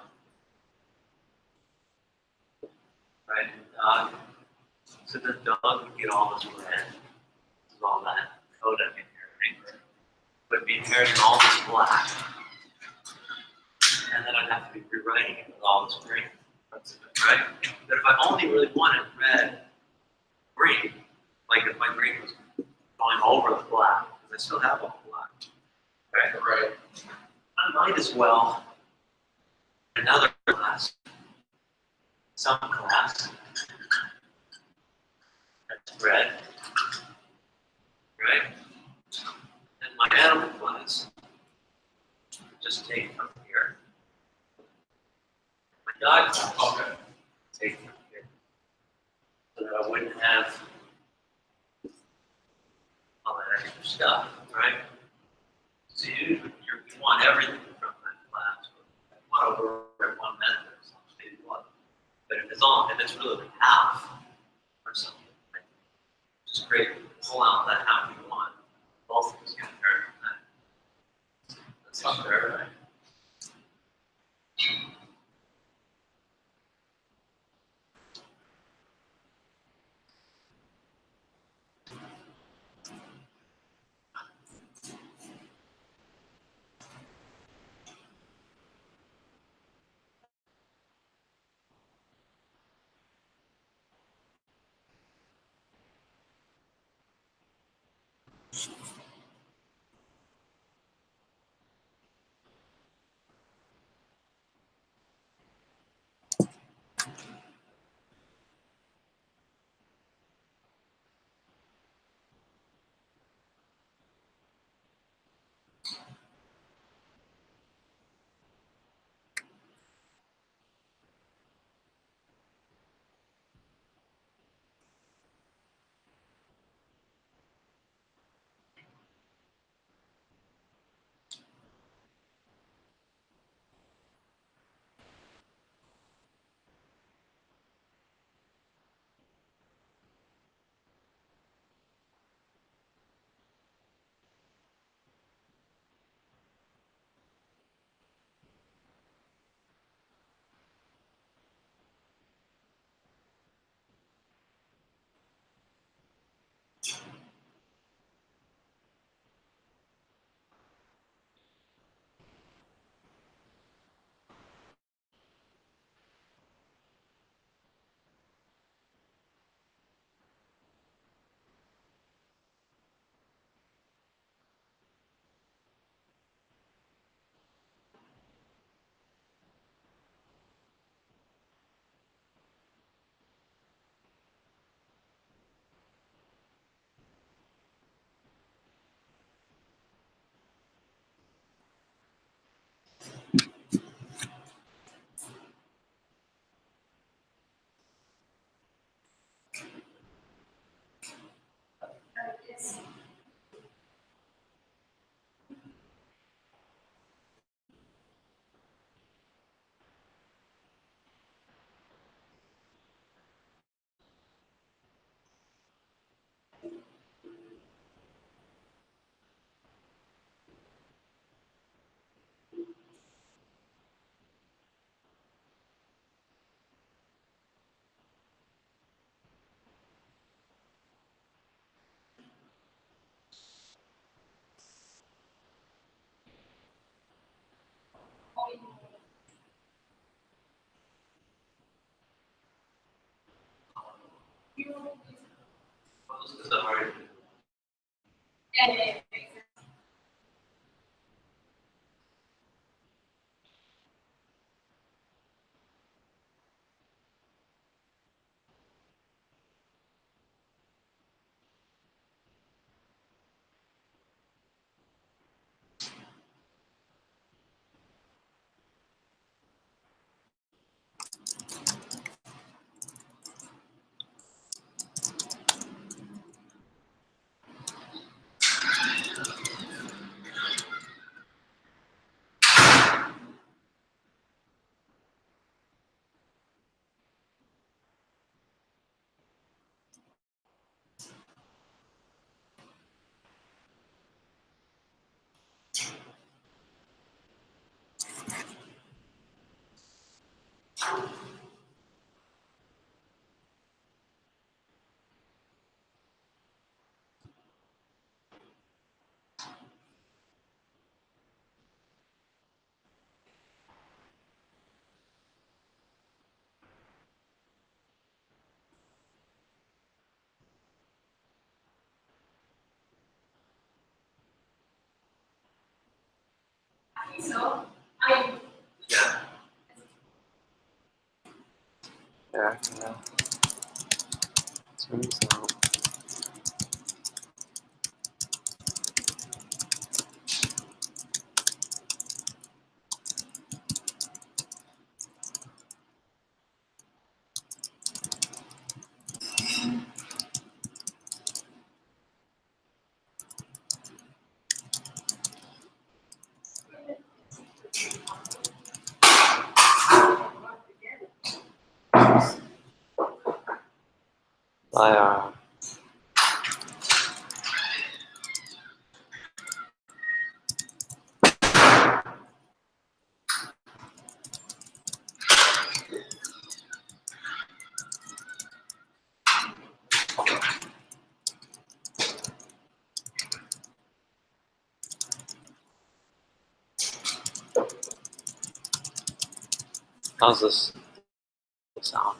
get all this red, this is all that code I'm inheriting, would be inheriting all this black. And then I'd have to be rewriting it with all this green. Right? But if I only really wanted red, green, like if my green was going over the black, because I still have all the black. Right? Right. I might as well another class, some class that's red, right? And my animal class, just take from here. My dog class, Okay. take from here. So that I wouldn't have all that extra stuff, right? So you want everything from that class. You want to override one method, so maybe one. But if it's really like half or something, right? Just create, pull out that half you want. Both of us get inherit from that. That's not fair, right? Well, this is a hard. Yeah. So I Yeah. Yeah. Turns out. I how's this sound?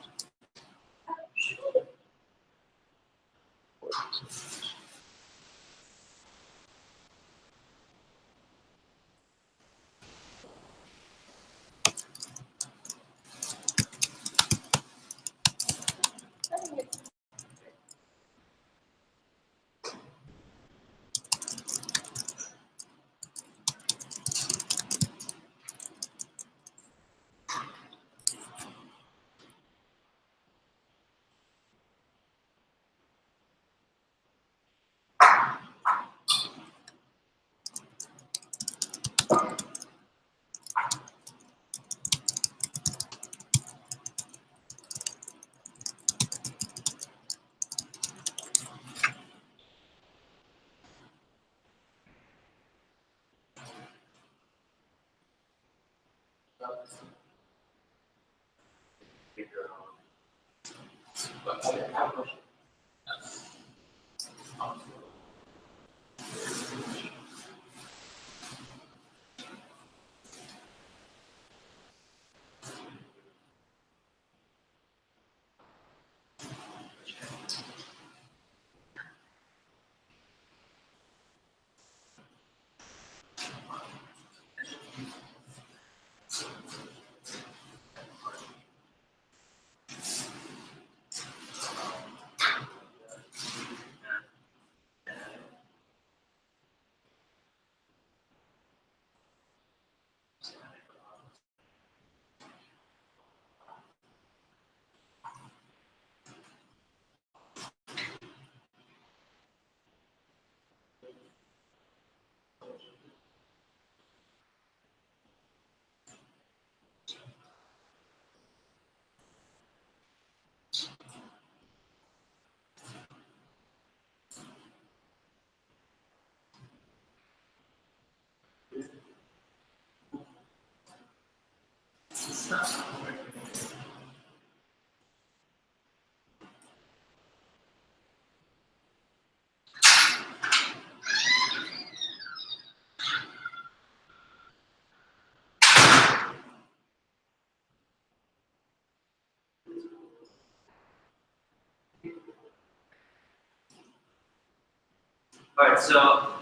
All right, so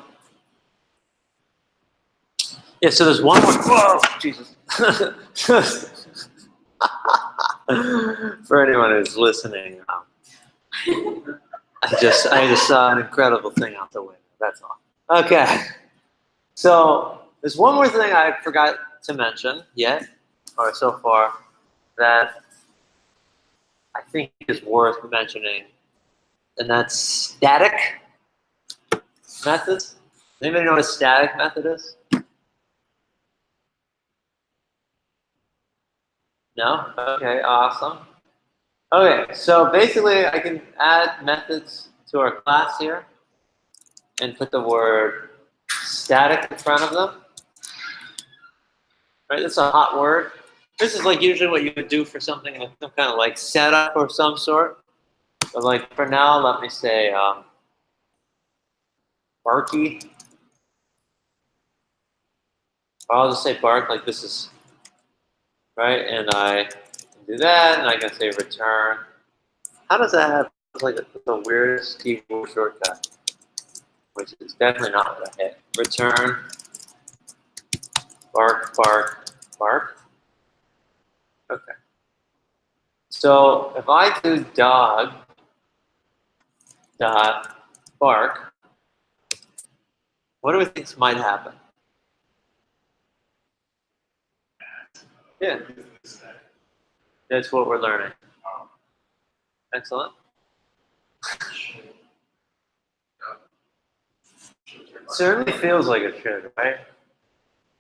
yeah, so there's one more. Whoa, Jesus! For anyone who's listening, I just saw an incredible thing out the window. That's all. Okay, so there's one more thing I forgot to mention yet, or so far, that I think is worth mentioning, and that's static methods. Anybody know what a static method is? No? Okay, awesome. Okay, so basically I can add methods to our class here and put the word static in front of them. Right, that's a hot word. This is like usually what you would do for something like some kind of like setup or some sort. But like for now, let me say Barky. Or I'll just say bark like this is, right? And I can do that, and I can say return. How does that happen? It's like the weirdest keyboard shortcut, which is definitely not what I hit. Return bark, bark, bark. Okay. So if I do dog dot bark, what do we think might happen? Yeah, that's what we're learning. Excellent. Certainly feels like it should, right?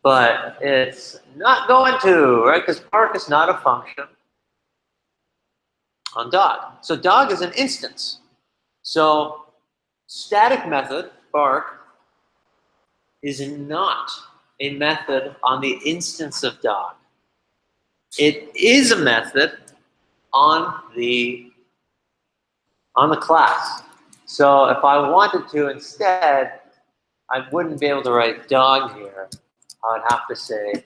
But it's not going to, right? Because bark is not a function on dog. So dog is an instance. So static method, bark, is not a method on the instance of dog. It is a method on the class. So if I wanted to instead, I wouldn't be able to write dog here. I would have to say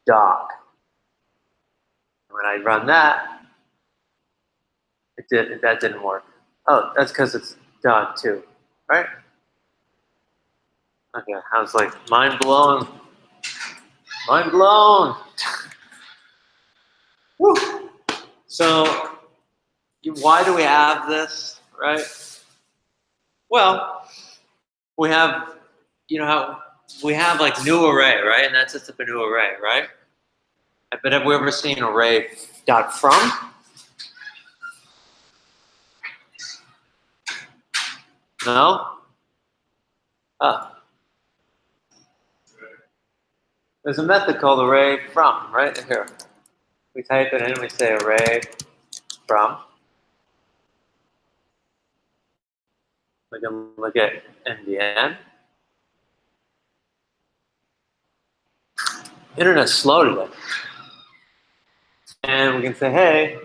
dog. When I run that, that didn't work. Oh, that's because it's dog too, right? Okay, I was like, mind blown. Mind blown. Woo. So, why do we have this, right? Well, we have, how we have like new array, right? And that sets up a new array, right? But have we ever seen array dot from? No? There's a method called array from, right here. We type it in, we say array from. We can look at NDN. Internet's slow today. And we can say, hey,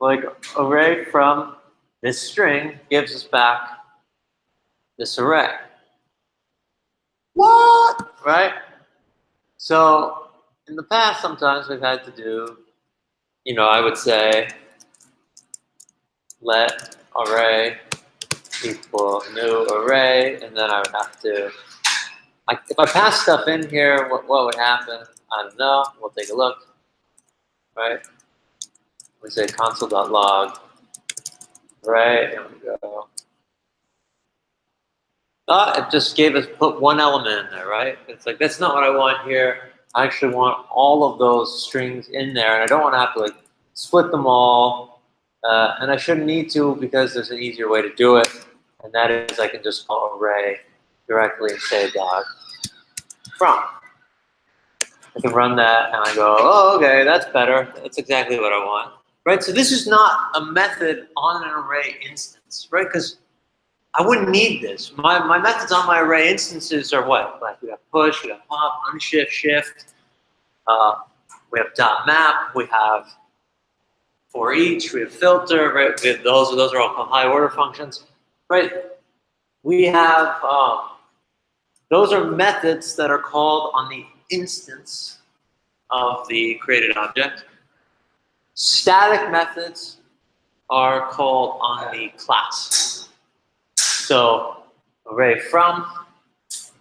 like array from this string gives us back this array. What? Right? So in the past, sometimes we've had to do, I would say, let array equal new array, and then I would have to, if I pass stuff in here, what would happen? I don't know. We'll take a look. Right? We say console.log. Right? Here we go. It just gave us, put one element in there, right? It's like, that's not what I want here. I actually want all of those strings in there, and I don't want to have to like split them all. And I shouldn't need to because there's an easier way to do it, and that is I can just call array directly and say dog from. I can run that, and I go, oh, okay, that's better. That's exactly what I want, right? So this is not a method on an array instance, right? Because I wouldn't need this. My methods on my array instances are what? Like we have push, we have pop, unshift, shift. We have dot map. We have for each. We have filter. Right? We have those are all called high order functions. Right? We have those are methods that are called on the instance of the created object. Static methods are called on the class. So array from,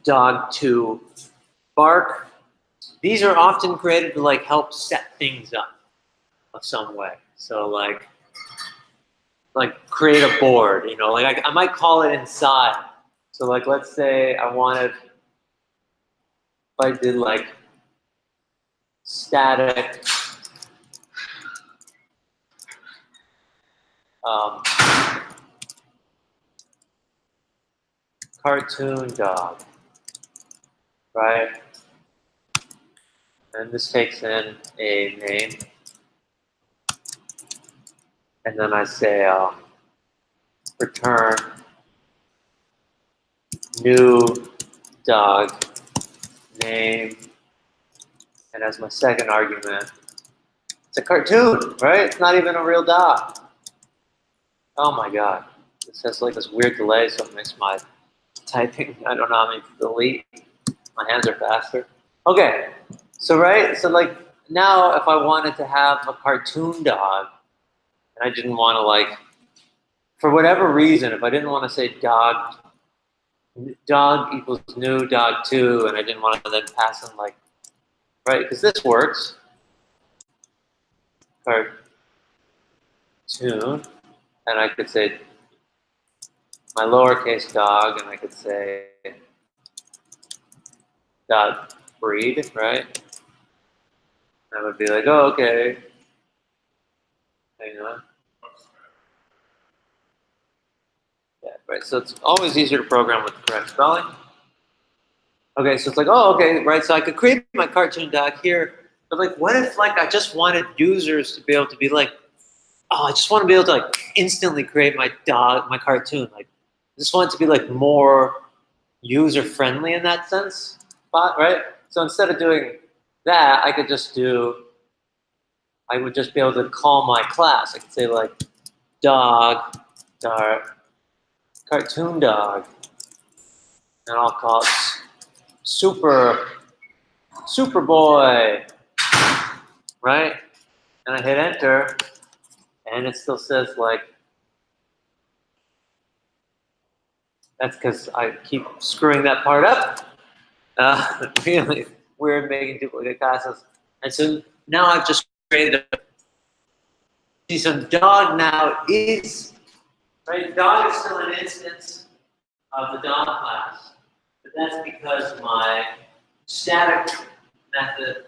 dog to, bark. These are often created to like help set things up of some way. So like create a board, like I might call it inside. So like let's say I wanted, if I did like static cartoon dog, right? And this takes in a name. And then I say return new dog name. And as my second argument, it's a cartoon, right? It's not even a real dog. Oh my God. This has like this weird delay, so it makes my typing, I don't know how many delete. My hands are faster. Okay, so like now if I wanted to have a cartoon dog, and I didn't want to like, for whatever reason, if I didn't want to say dog equals new dog 2, and I didn't want to then pass in like right? Because this works. Cartoon, and I could say my lowercase dog, and I could say dot breed, right? I would be like, oh, okay. Hang on. Yeah, right. So it's always easier to program with the correct spelling. Okay, so it's like, oh, okay, right. So I could create my cartoon dog here, but like, what if like I just wanted users to be able to be like, oh, I just want to be able to like instantly create my dog, my cartoon. Like, I just want it to be like more user friendly in that sense, right? So instead of doing that, I would just be able to call my class. I could say like dog, cartoon dog, and I'll call it Superboy, right? And I hit enter, and it still says like, that's because I keep screwing that part up. Really weird making duplicate classes. And so now I've just created a, see, so dog now is, right? Dog is still an instance of the dog class, but that's because my static method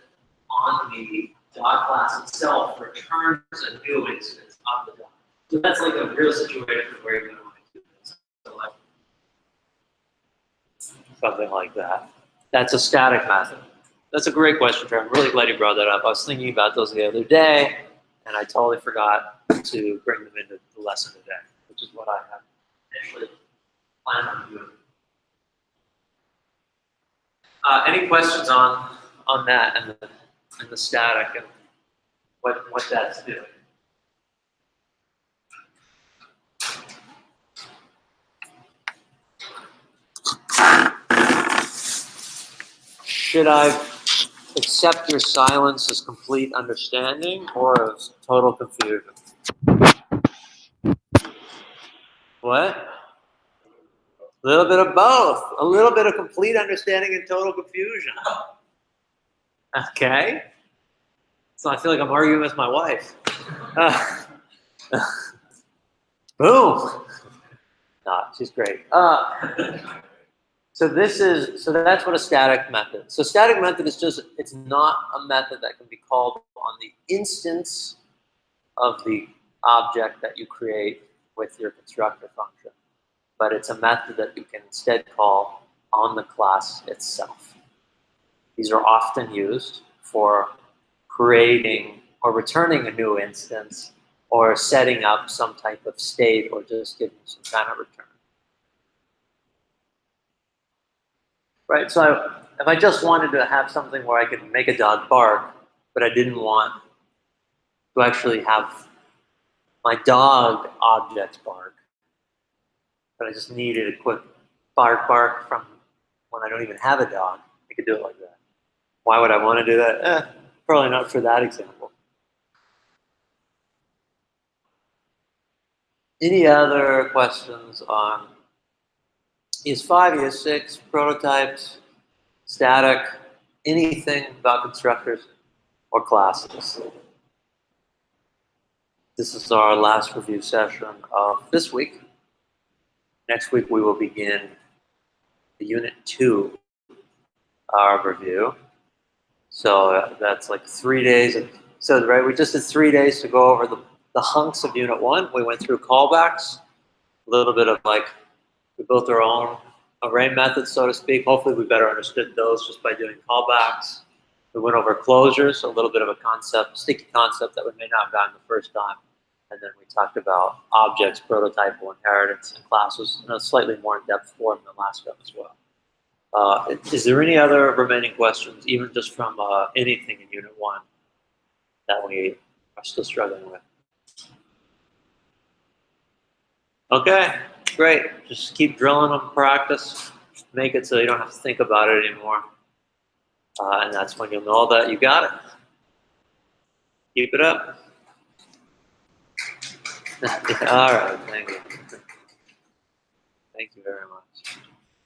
on the dog class itself returns a new instance of the dog. So that's like a real situation where you're going to want to do this. So like something like that. That's a static method. That's a great question, Trey. I'm really glad you brought that up. I was thinking about those the other day, and I totally forgot to bring them into the lesson today, which is what I had initially planned on doing. Any questions on that and the static and what that's doing? Should I accept your silence as complete understanding or as total confusion? What? A little bit of both. A little bit of complete understanding and total confusion. Okay. So I feel like I'm arguing with my wife. Boom. Nah, she's great. So that's what a static method. So static method is just, it's not a method that can be called on the instance of the object that you create with your constructor function, but it's a method that you can instead call on the class itself. These are often used for creating or returning a new instance or setting up some type of state or just giving some kind of return. Right, so if I just wanted to have something where I could make a dog bark, but I didn't want to actually have my dog object bark, but I just needed a quick bark from when I don't even have a dog, I could do it like that. Why would I want to do that? Probably not for that example. Any other questions on ES5, ES6, prototypes, static, anything about constructors or classes? This is our last review session of this week. Next week we will begin the Unit 2 review. So that's like 3 days. So right, we just did 3 days to go over the hunks of Unit 1. We went through callbacks, a little bit of like, we built our own array methods, so to speak. Hopefully we better understood those just by doing callbacks. We went over closures, a little bit of a concept, sticky concept that we may not have gotten the first time. And then we talked about objects, prototypal inheritance, and classes in a slightly more in-depth form than last time as well. Is there any other remaining questions, even just from anything in Unit 1 that we are still struggling with? Okay, great. Just keep drilling them, practice. Make it so you don't have to think about it anymore. And that's when you'll know that you got it. Keep it up. All right, thank you.